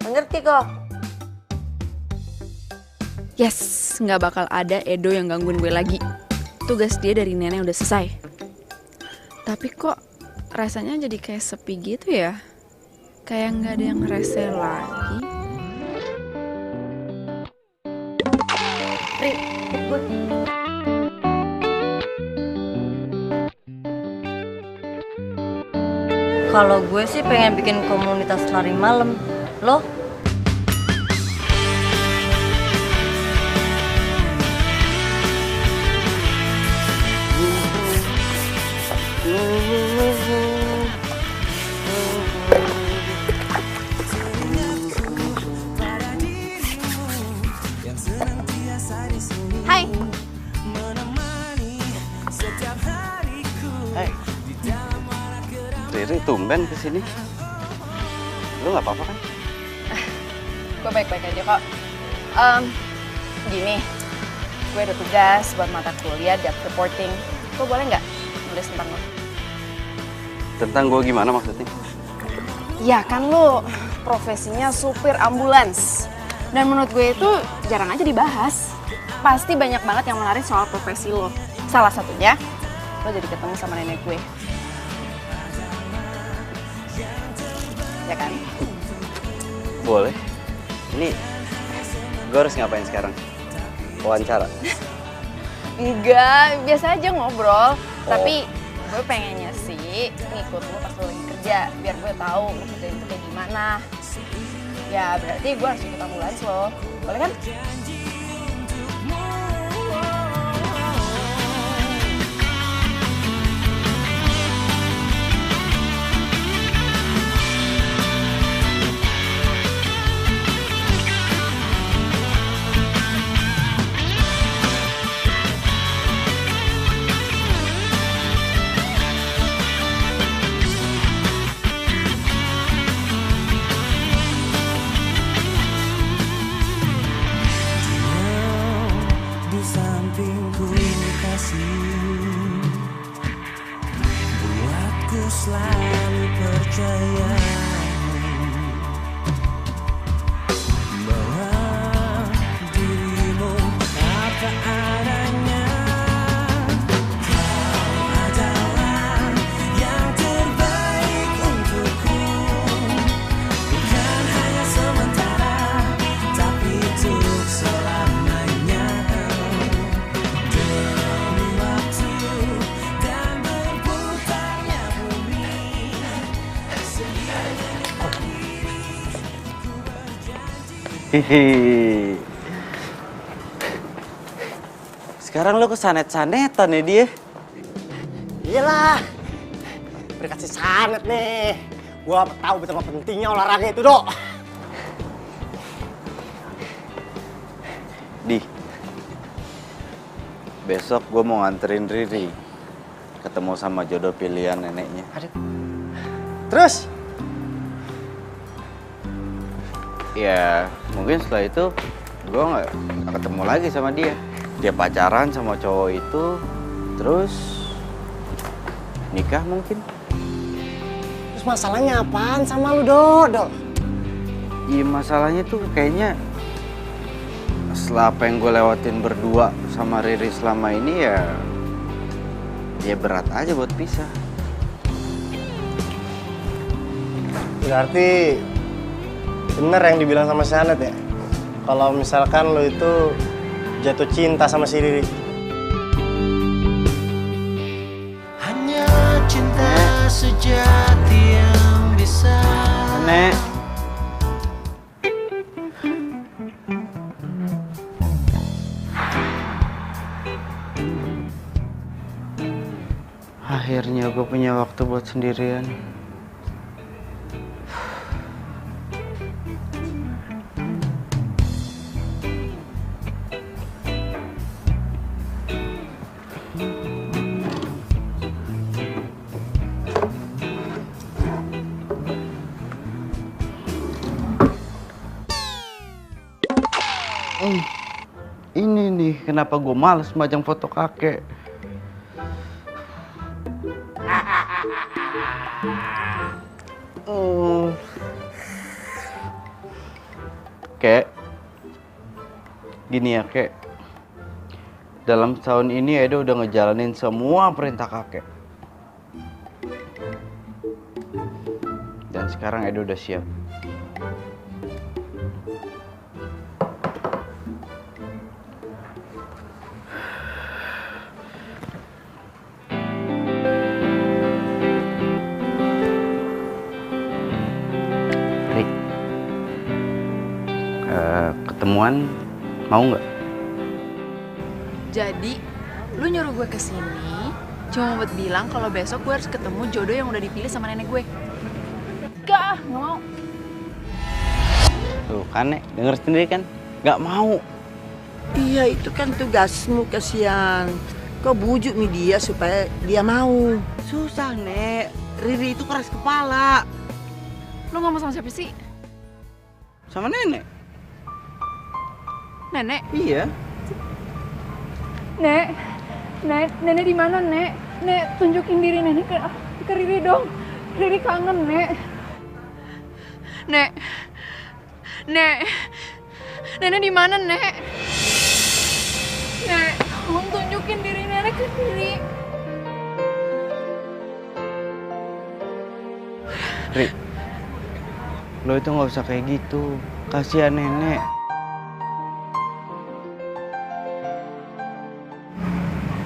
Mengerti kok? Yes, nggak bakal ada Edo yang gangguin gue lagi. Tugas dia dari nenek udah selesai. Tapi kok rasanya jadi kayak sepi gitu ya? Kayak nggak ada yang rese lagi. Ri, ikut gue. Kalau gue sih pengen bikin komunitas lari malam. Lo? Hai. Hey. Riri tumben kesini. Lu nggak apa-apa kan? Gue baik-baik aja kok. Gini, gue ada tugas buat mata kuliah depth reporting. Gue boleh nggak nulis tentang lo? Tentang gue gimana maksudnya? Ya kan lo profesinya supir ambulans. Dan menurut gue itu jarang aja dibahas. Pasti banyak banget yang menarik soal profesi lo. Salah satunya, lo jadi ketemu sama nenek gue. Ya kan? Boleh. Ini gue harus ngapain sekarang? Wawancara? Enggak, biasa aja ngobrol. Tapi gue pengennya sih ngikut lo pas lo lagi kerja. Biar gue tahu lo kerja itu kayak gimana. Ya berarti gue harus ikut ambulans lo. Boleh kan? sampingku kasih, buatku selalu percaya bahwa dirimu apa adanya. Kau adalah yang terbaik untukku, bukan hanya sementara, tapi untuk selamanya. Demi waktu dan berputarnya bumi, Hihi. Sekarang lo kesanet-sanetan ya dia. Iyalah, berkasih sanet nih. Gua tahu betapa pentingnya olahraga itu, Dok. Di, besok gue mau nganterin Riri ketemu sama jodoh pilihan neneknya. Terus? Ya, mungkin setelah itu gue nggak ketemu lagi sama dia. Dia pacaran sama cowok itu, terus nikah mungkin. Terus masalahnya apaan sama lu, Dok? Iya, masalahnya tuh kayaknya setelah apa yang gue lewatin berdua sama Riri selama ini ya berat aja buat pisah. Berarti bener yang dibilang sama si Anet ya? Kalau misalkan lo itu jatuh cinta sama si Riri. hanya cinta sejati yang bisa. Nek. Akhirnya gue punya waktu buat sendirian. Ini nih kenapa gue males majang foto kakek. Kek, gini ya kek, dalam tahun ini Edo udah ngejalanin semua perintah kakek. Dan sekarang Edo udah siap. Ketemuan mau nggak? Jadi, lu nyuruh gue kesini cuma buat bilang kalau besok gue harus ketemu jodoh yang udah dipilih sama nenek gue. Gak mau. Tuh kan, Nek, denger sendiri kan? Nggak mau. Iya, itu kan tugasmu, kasihan. Kau bujuk dia supaya dia mau. Susah, Nek. Riri itu keras kepala. Lu ngomong sama siapa sih? Sama nenek. Nenek? Iya. Nenek di mana, Nek? Nek, tunjukin diri nenek ke Riri dong. Riri kangen, Nek. Nek, nenek di mana, Nek? Nek, tolong tunjukin diri nenek ke Riri. Ri, lo itu nggak usah kayak gitu. Kasihan nenek.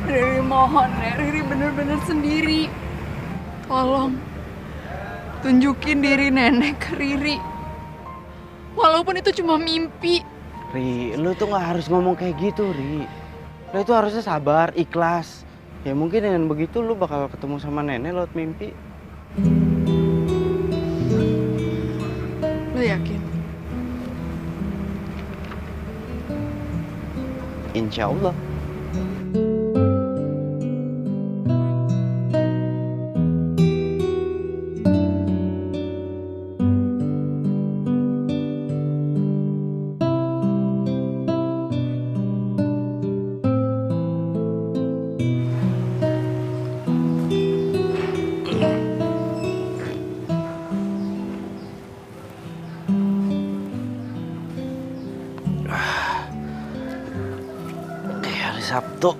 Riri mohon, Nek. Riri bener-bener sendiri. Tolong tunjukin diri nenek ke Riri. Walaupun itu cuma mimpi. Ri, lo tuh nggak harus ngomong kayak gitu, Ri. Lo itu harusnya sabar, ikhlas. Ya mungkin dengan begitu lo bakal ketemu sama nenek lewat mimpi. Lo yakin? Insya Allah. Sabtu.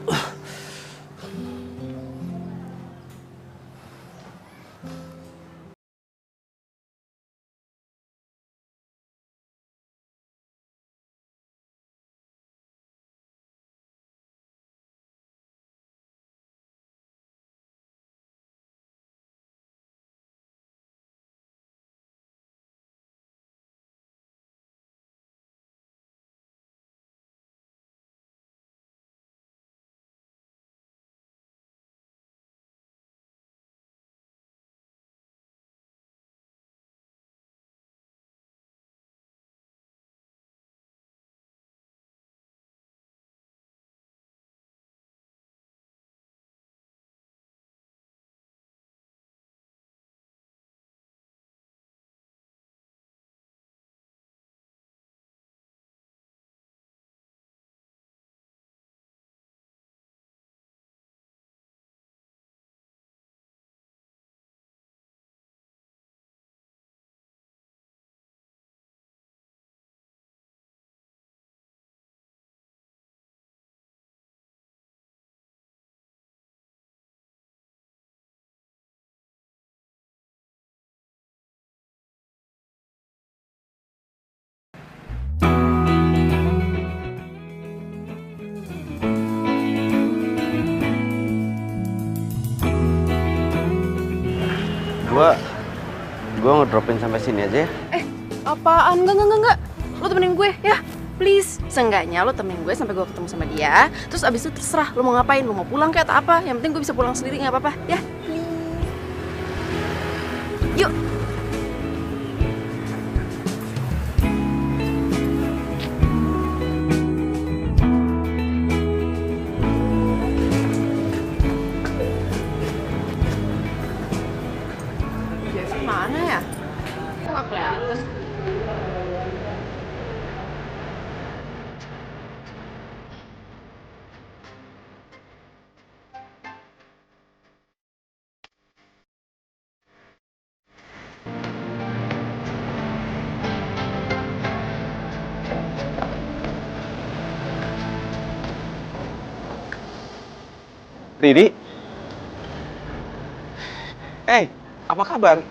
Gua ngedropin sampai sini aja ya. Apaan? Enggak. Lo temenin gue ya, please. Seenggaknya lo temenin gue sampai gue ketemu sama dia. Terus abis itu terserah lo mau ngapain, lo mau pulang kayak atau apa. Yang penting gue bisa pulang sendiri, nggak apa-apa ya. Yuk. Jeffy mana ya? Kok nggak kelihatan? Riri? Apa kabar?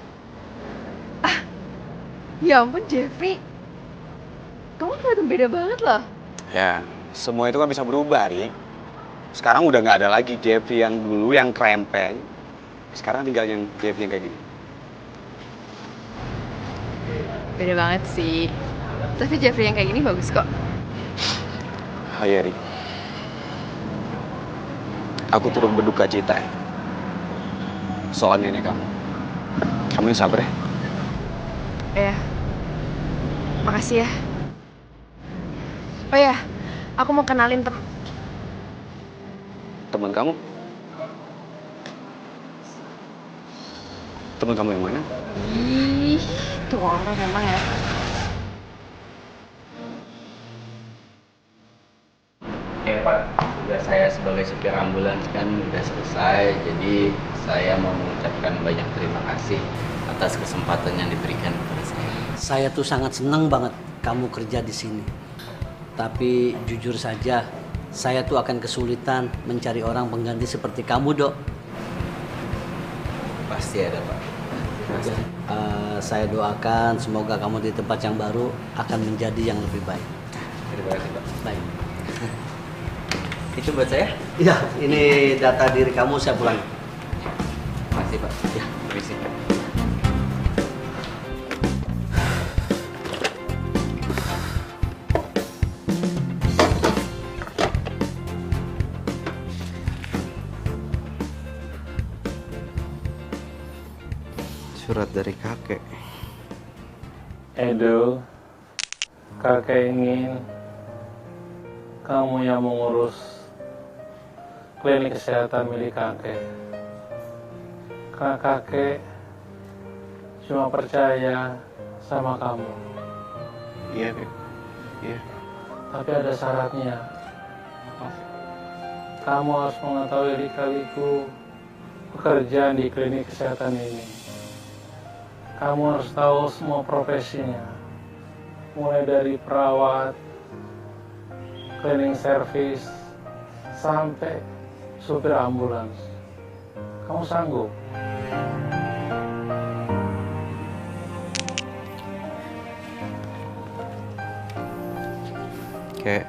Ya ampun Jeffrey, kamu kelihatan beda banget loh. Ya, semua itu kan bisa berubah, Ri. Sekarang udah nggak ada lagi Jeffrey yang dulu yang krempeng. Sekarang tinggal yang Jeffrey yang kayak gini. Beda banget sih. Tapi Jeffrey yang kayak gini bagus kok. Oh iya, Ri. Aku turut berduka cita ya. Soal nenek kamu. Kamu yang sabar ya. Ya, makasih ya. Oh ya, aku mau kenalin Teman kamu? Teman kamu yang mana? Ih, tuh orang memang ya. Ya Pak, tugas saya sebagai supir ambulans kan udah selesai. Jadi saya mau mengucapkan banyak terima kasih atas kesempatan yang diberikan kepada saya. Saya tuh sangat senang banget kamu kerja di sini. Tapi jujur saja, saya tuh akan kesulitan mencari orang pengganti seperti kamu, Dok. Pasti ada, Pak. Pasti. Saya doakan semoga kamu di tempat yang baru akan menjadi yang lebih baik. Terima kasih, Pak. Baik. Itu buat saya? Iya, ini data diri kamu, saya pulang. Makasih, Pak. Ya, permisi. Surat dari kakek. Edo, kakek ingin kamu yang mengurus klinik kesehatan milik kakek. Karena kakek cuma percaya sama kamu. Iya, Beb. Iya. Tapi ada syaratnya. Kamu harus mengetahui lika-liku pekerjaan di klinik kesehatan ini. Kamu harus tahu semua profesinya. Mulai dari perawat, cleaning service, sampai supir ambulans. Kamu sanggup? Kek,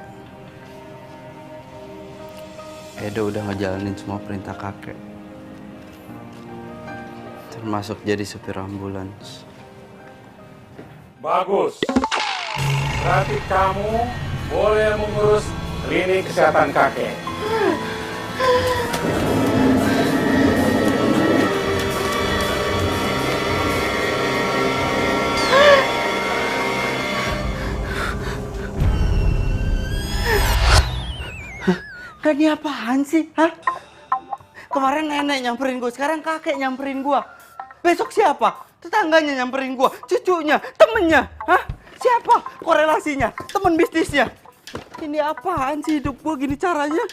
Edo udah ngejalanin semua perintah kakek. Termasuk jadi supir ambulans. Bagus. Berarti kamu boleh mengurus klinik kesehatan kakek. Ini apaan sih? Hah? Kemarin nenek nyamperin gue, sekarang kakek nyamperin gue. Besok siapa? Tetangganya nyamperin gue, cucunya, temennya. Hah? Siapa? Korelasinya, temen bisnisnya. Ini apaan sih hidup gue gini caranya?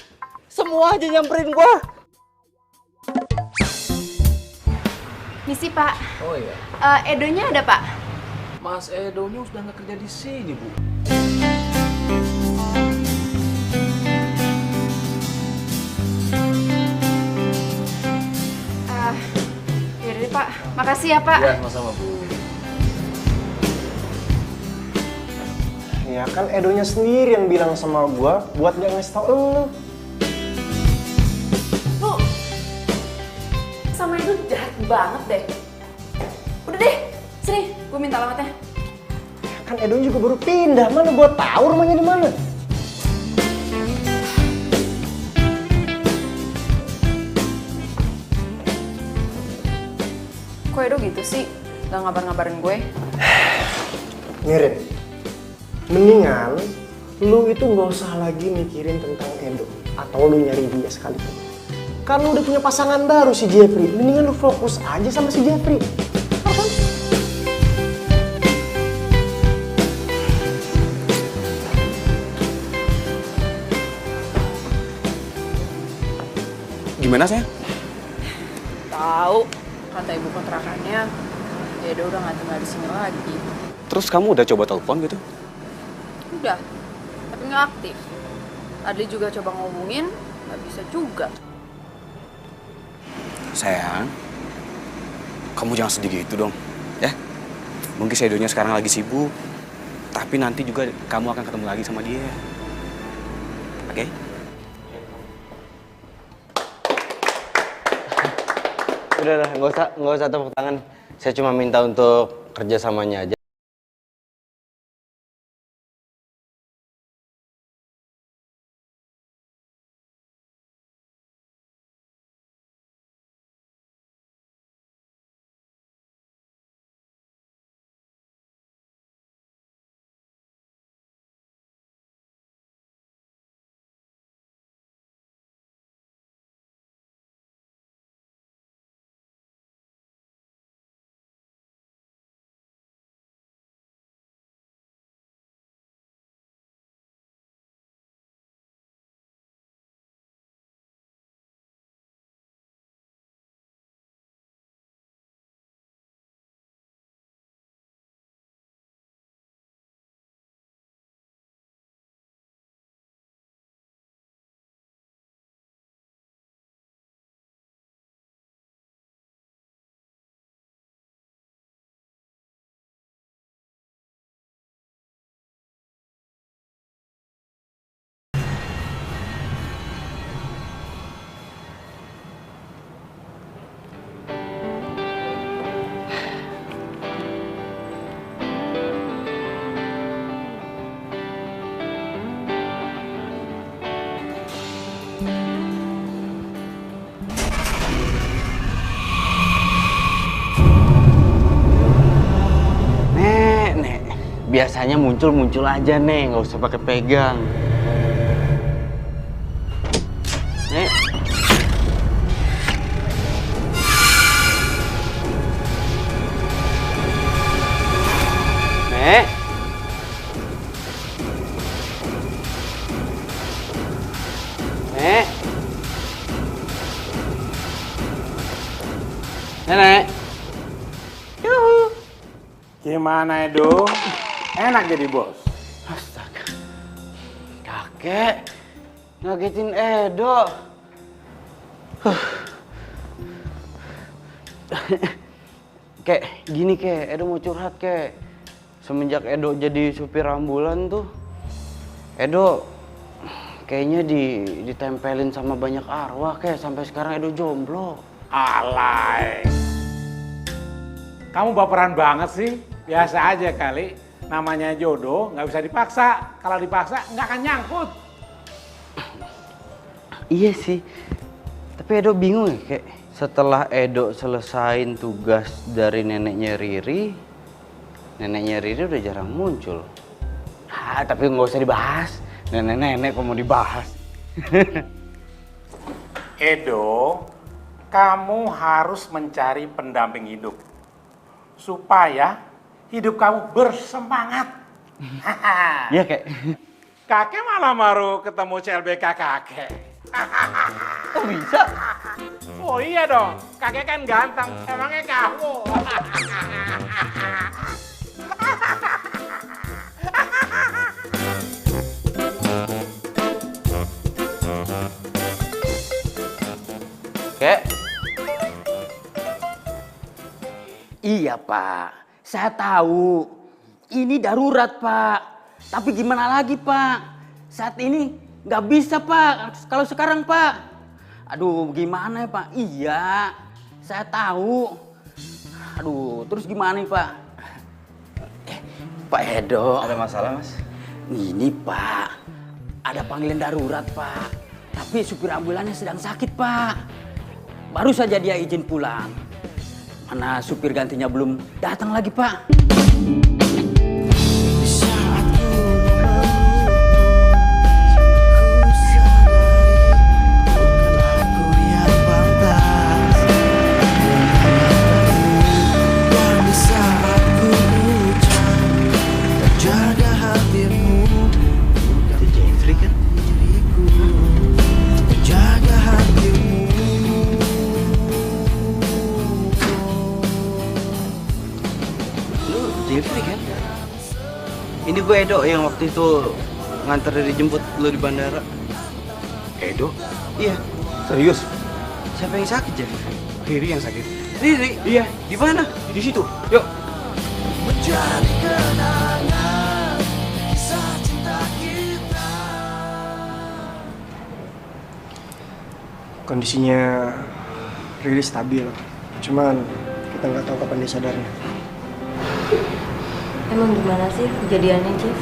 Semua aja nyamperin gue. Misi, Pak. Oh iya. Edonya ada, Pak? Mas Edonya sudah nggak kerja di sini, Bu. Yaudah deh, Pak. Makasih ya, Pak. Iya, sama-sama, Bu. Ya kan Edonya sendiri yang bilang sama gua buat gak ngasih tau lu. Lu sama Edo jahat banget deh. Udah deh, sini, gue minta alamatnya. Kan Edonya juga baru pindah, mana gua tahu rumahnya di mana. Kok Edo gitu sih? Gak ngabar-ngabarin gue? Ngirit, mendingan lu itu nggak usah lagi mikirin tentang Edo atau lu nyari dia sekalipun. Kan lu udah punya pasangan baru si Jeffrey, mendingan lu fokus aja sama si Jeffrey. Gimana saya? Tahu, kata ibu kontrakannya, Edo udah nggak tinggal di sini lagi. Terus kamu udah coba telepon gitu? Udah, tapi nggak aktif. Adli juga coba ngomongin, nggak bisa juga. Sayang, kamu jangan sedih gitu dong, ya. Mungkin si Edonya sekarang lagi sibuk, tapi nanti juga kamu akan ketemu lagi sama dia. Oke? Udah, nggak usah tepuk tangan. Saya cuma minta untuk kerjasamanya aja. Biasanya muncul aja, Nek, nggak usah pakai pegang. Nek. Nek. Nek. Nenek. Yuhu. Gimana, Edo? Enak jadi bos. Astaga. Kakek, Ngagetin Edo. Kayak gini Edo mau curhat semenjak Edo jadi supir ambulan tuh, Edo kayaknya ditempelin sama banyak arwah sampai sekarang Edo jomblo. Alay. Kamu baperan banget sih. Biasa aja kali. Namanya jodoh nggak bisa dipaksa. Kalau dipaksa nggak akan nyangkut. Iya sih. Tapi Edo bingung setelah Edo selesain tugas dari neneknya Riri udah jarang muncul. Tapi nggak usah dibahas. Nenek-nenek kok mau dibahas. Edo, kamu harus mencari pendamping hidup. Supaya hidup kamu bersemangat. Iya Kakek malah baru ketemu CLBK kakek. Kok bisa? Oh iya dong, kakek kan ganteng. Emangnya kamu? Iya Pak, saya tahu ini darurat Pak. Tapi gimana lagi Pak? Saat ini nggak bisa Pak. Kalau sekarang Pak, aduh gimana ya Pak? Iya, saya tahu. Aduh, terus gimana nih Pak? Pak Edo. Ada masalah Mas? Ini Pak, ada panggilan darurat Pak. Tapi supir ambulannya sedang sakit Pak. Baru saja dia izin pulang. Mana supir gantinya belum datang lagi Pak. Jeffrey kan? Ini gue Edo yang waktu itu nganter dijemput lu di bandara. Edo? Iya. Serius? Siapa yang sakit Jeffrey? Riri yang sakit. Riri? Iya. Di mana? Di situ. Yuk. Menjadi kenangan kisah cinta kita. Kondisinya Riri stabil, cuman kita nggak tahu kapan dia sadarnya. Emang gimana sih kejadiannya, Jeff?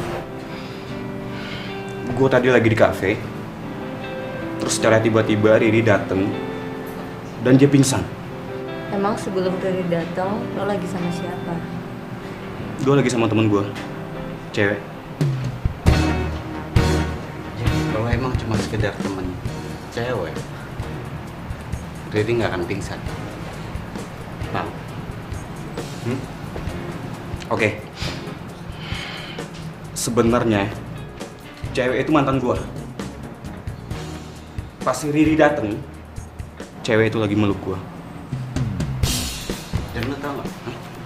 Gue tadi lagi di kafe, terus secara tiba-tiba Riri dateng dan dia pingsan. Emang sebelum Riri datang, lo lagi sama siapa? Gue lagi sama temen gue, cewek. Kalau emang cuma sekedar temen cewek, Riri nggak akan pingsan. Paham? Oke. Sebenarnya cewek itu mantan gua. Pas si Riri dateng, cewek itu lagi meluk gua. Dan lo tau gak,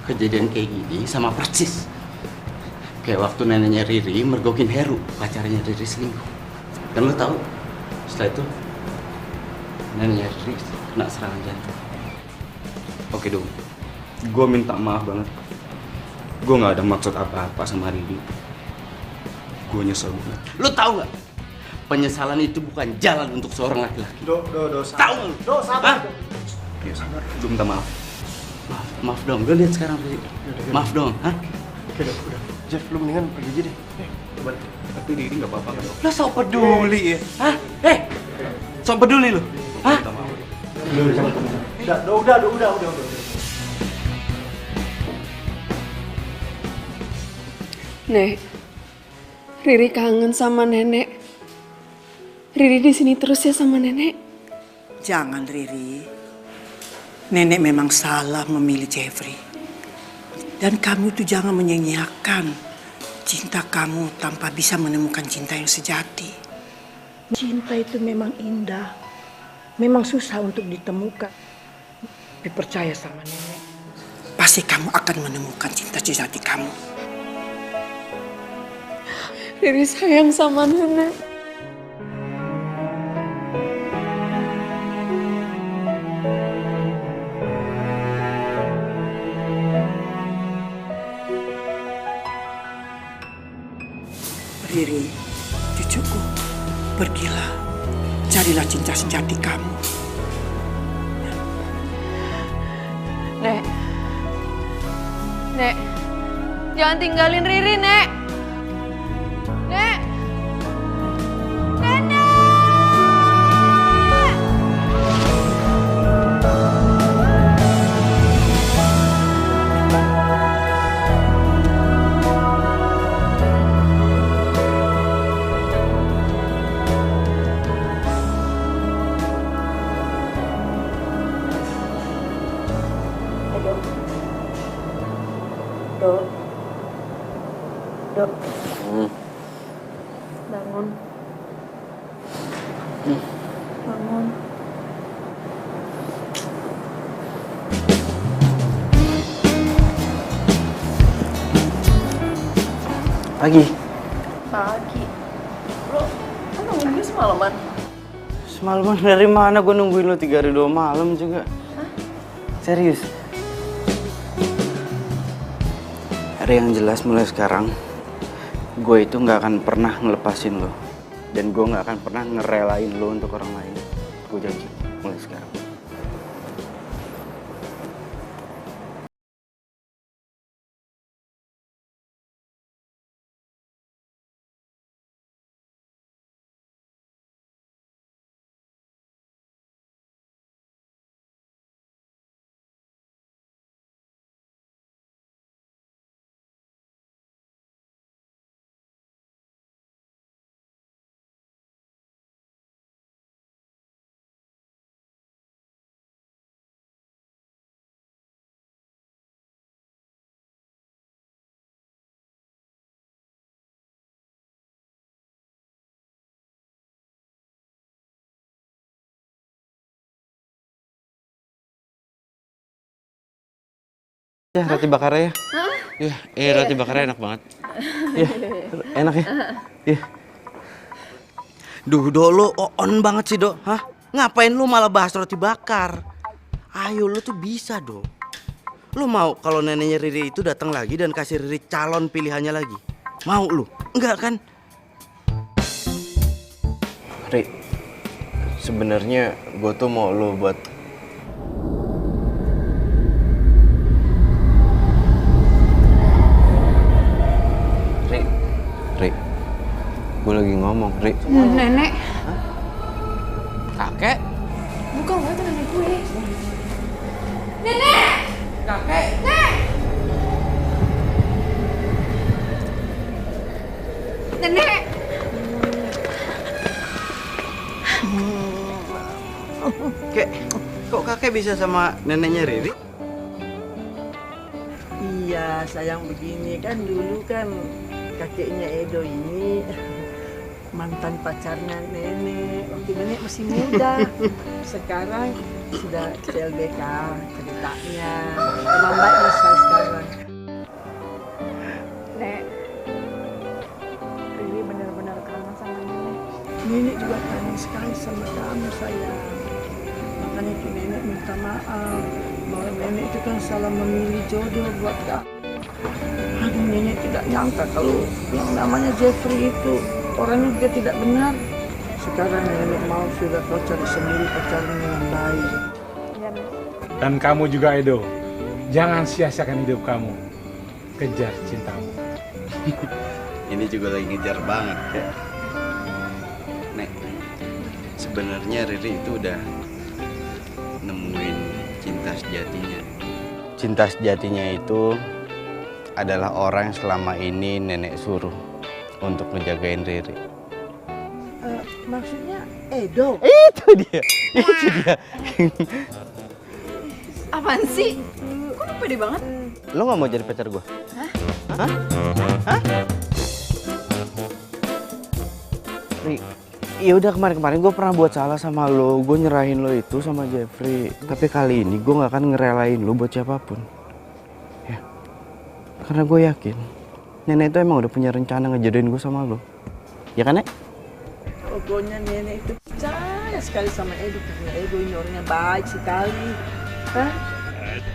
kejadian kayak gini sama persis kayak waktu neneknya Riri mergokin Heru, pacarnya Riri selingkuh. Dan lo tau, setelah itu neneknya Riri kena serangan jantung. Oke dong, gua minta maaf banget. Gua nggak ada maksud apa-apa sama Riri. Gue nyesel banget. Lo tau gak? Penyesalan itu bukan jalan untuk seorang laki-laki. Tahu lo? sabar. Ya sabar. Gue minta maaf. Maaf dong, lo lihat sekarang Riri. Maaf dong, hah? Oke, udah. Jeff, lu mendingan pergi aja deh. Balik. Tapi Riri nggak apa-apa kan? Lo sok peduli ya? Hah? Sok peduli lo? Hah? Udah. Nek, Riri kangen sama nenek. Riri di sini terus ya sama nenek. Jangan Riri. Nenek memang salah memilih Jeffrey. Dan kamu tuh jangan menyanyiakan cinta kamu tanpa bisa menemukan cinta yang sejati. Cinta itu memang indah. Memang susah untuk ditemukan. Tapi percaya sama nenek. Pasti kamu akan menemukan cinta sejati kamu. Riri sayang sama nenek. cinta sejati kamu. Nek. Nek. Jangan tinggalin Riri, Nek. Nek. Nenek. Dok. Dok. Bangun. Bangun. Pagi. Pagi. Lo kan nungguin gue semalaman? Semalaman dari mana gue nungguin lo 3 hari 2 malam juga. Hah? Serius. Ada yang jelas mulai sekarang, gue itu nggak akan pernah ngelepasin lo. Dan gue nggak akan pernah ngerelain lo untuk orang lain. Gue janji, mulai sekarang. Ya, roti bakarnya ya. Roti bakarnya enak banget. Ya, enak ya. Ya. Duh, Dok, lo on banget sih, Dok. Hah? Ngapain lu malah bahas roti bakar? Ayo, lu tuh bisa, Dok. Lu mau kalau neneknya Riri itu datang lagi dan kasih Riri calon pilihannya lagi? Mau lu? Enggak kan? Ri, sebenarnya gue tuh mau lo buat Ri, gue lagi ngomong, Ri. Nenek. Kakek? Bukan, itu nenek gue. Nenek! Kakek! Nek! Nenek! Kek, kok kakek bisa sama neneknya Riri? Iya, sayang begini kan dulu kan kakeknya Edo ini mantan pacarnya nenek waktu nenek masih muda. Sekarang sudah CLBK ceritanya. Emang baik saya sekarang. Nek, Riri benar-benar kangen sama nenek. Nenek juga kangen sekali sama kamu sayang. Makanya itu nenek minta maaf bahwa nenek itu kan salah memilih jodoh buat kamu. Aduh, nenek tidak nyangka kalau yang namanya Jeffrey itu orangnya juga tidak benar. Sekarang nenek mau sudah kau cari sendiri pacarnya yang baik. Dan kamu juga, Edo. Jangan sia-siakan hidup kamu. Kejar cintamu. Ini juga lagi ngejar banget ya. Nek, sebenarnya Riri itu udah nemuin cinta sejatinya. Cinta sejatinya itu adalah orang yang selama ini nenek suruh untuk ngejagain Riri. Maksudnya Edo? Itu dia. Apaan sih? Kok lu pede banget? Lo nggak mau jadi pacar gue? Hah? Hah? Hah? Ri, ya udah kemarin gue pernah buat salah sama lo. Gue nyerahin lo itu sama Jeffrey. Tapi kali ini gue nggak akan ngerelain lo buat siapapun. Ya, karena gue yakin nenek itu emang udah punya rencana ngejodohin gue sama lo. Ya kan, Nek? Pokoknya nenek itu percaya sekali sama Edo karena Edo ini orangnya baik sekali. Hah?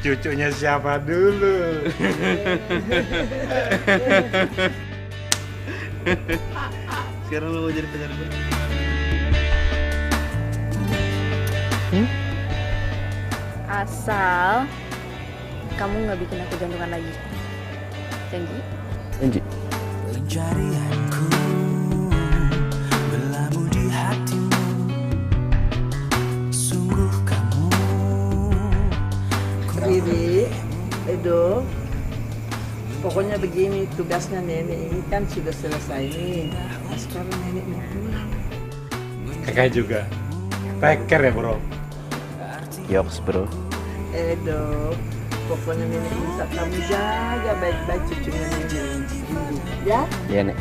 Cucunya siapa dulu? Sekarang lo mau jadi pacar gue? Asal kamu nggak bikin aku jantungan lagi. Janji? Janji. Pencarianku berlabuh di hatimu. Sungguh kamu Riri, Edo, pokoknya begini, tugasnya nenek ini kan sudah selesai nih. Nah, sekarang nenek mau pulang. Kakak juga. Peker ya bro. Yoks bro. Edo, pokoknya nenek minta kamu jaga baik-baik cucunya nenek. Ya? Iya nek.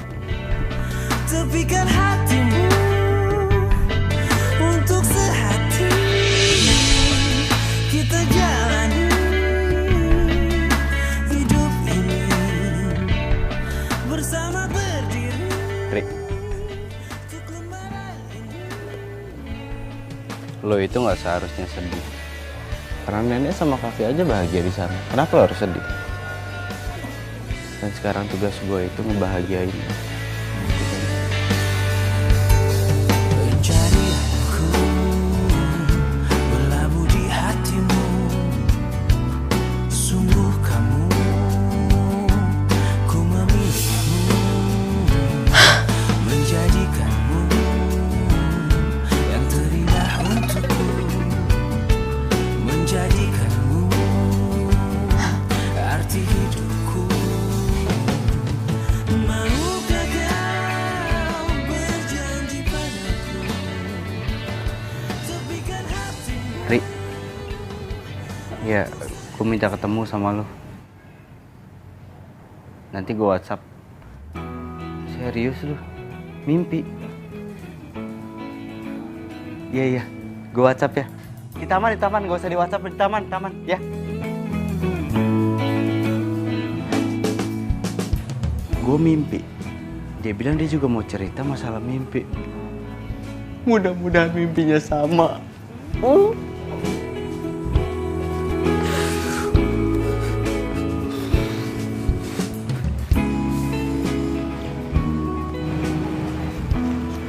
tepikan hatimu untuk sehati kita jalani hidup ini bersama berdiri. Rik, lo itu nggak seharusnya sedih. Karena nenek sama kakek aja bahagia di sana. Kenapa lo harus sedih? Dan sekarang tugas gue itu ngebahagiain lo. Pencarianku berlabuh di hatimu. Sungguh kamu, ku memilihmu, menjadikanmu yang terindah untukku, menjadikanmu arti hidupku. Maukah kau berjanji padaku, tepikan hatimu. Rik, ya, gue minta ketemu sama lo. Nanti gue WhatsApp. Serius lu? Mimpi? Iya, gue WhatsApp ya. Di taman, gak usah di WhatsApp, di taman, ya. Gue mimpi. Dia bilang dia juga mau cerita masalah mimpi. Mudah-mudahan mimpinya sama.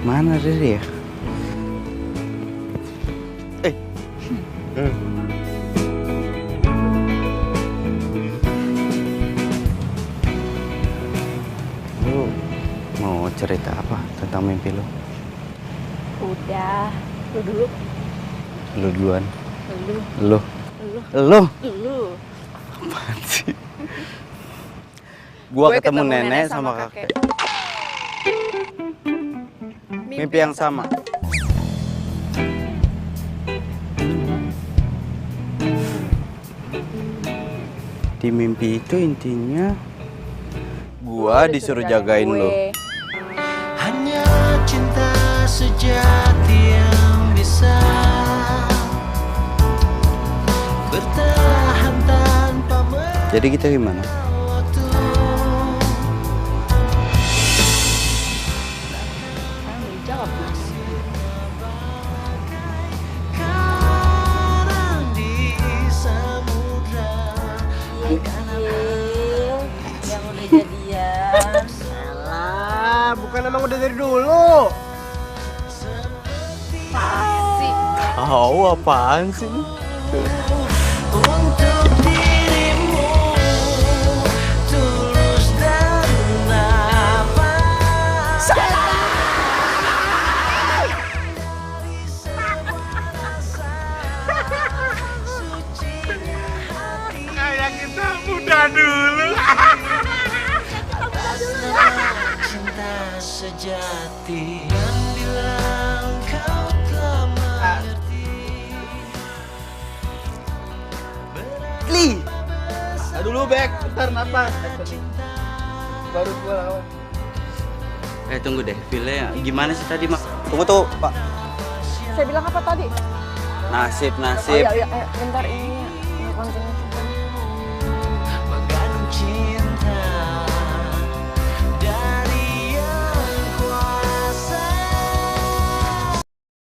Mana Riri ya? Lu mau cerita apa tentang mimpi lu? Udah, lu dulu. Lu duluan. Lu. Lu. Lu. Apaan sih? Gua ketemu nenek sama kakek. Mimpi yang sama. Di mimpi itu intinya gua disuruh jagain lo. Hanya cinta sejati yang bisa bertahan tanpa Jadi kita gimana? waktu. Karang di samudra. Yang udah jadian. Alah, bukan emang udah dari dulu. Tahu apaan sih? Untuk dirimu tulus dan nafas. Kayak kita muda dulu. Cinta sejati yang bilang kau telah mengerti. Li. Dulu Bek, bentar napas. Baru gua lawan. Tunggu deh, filenya gimana sih tadi, Mak? Tunggu tuh, Pak. Saya bilang apa tadi? Nasib. Oh iya, ayo, bentar ini konten itu.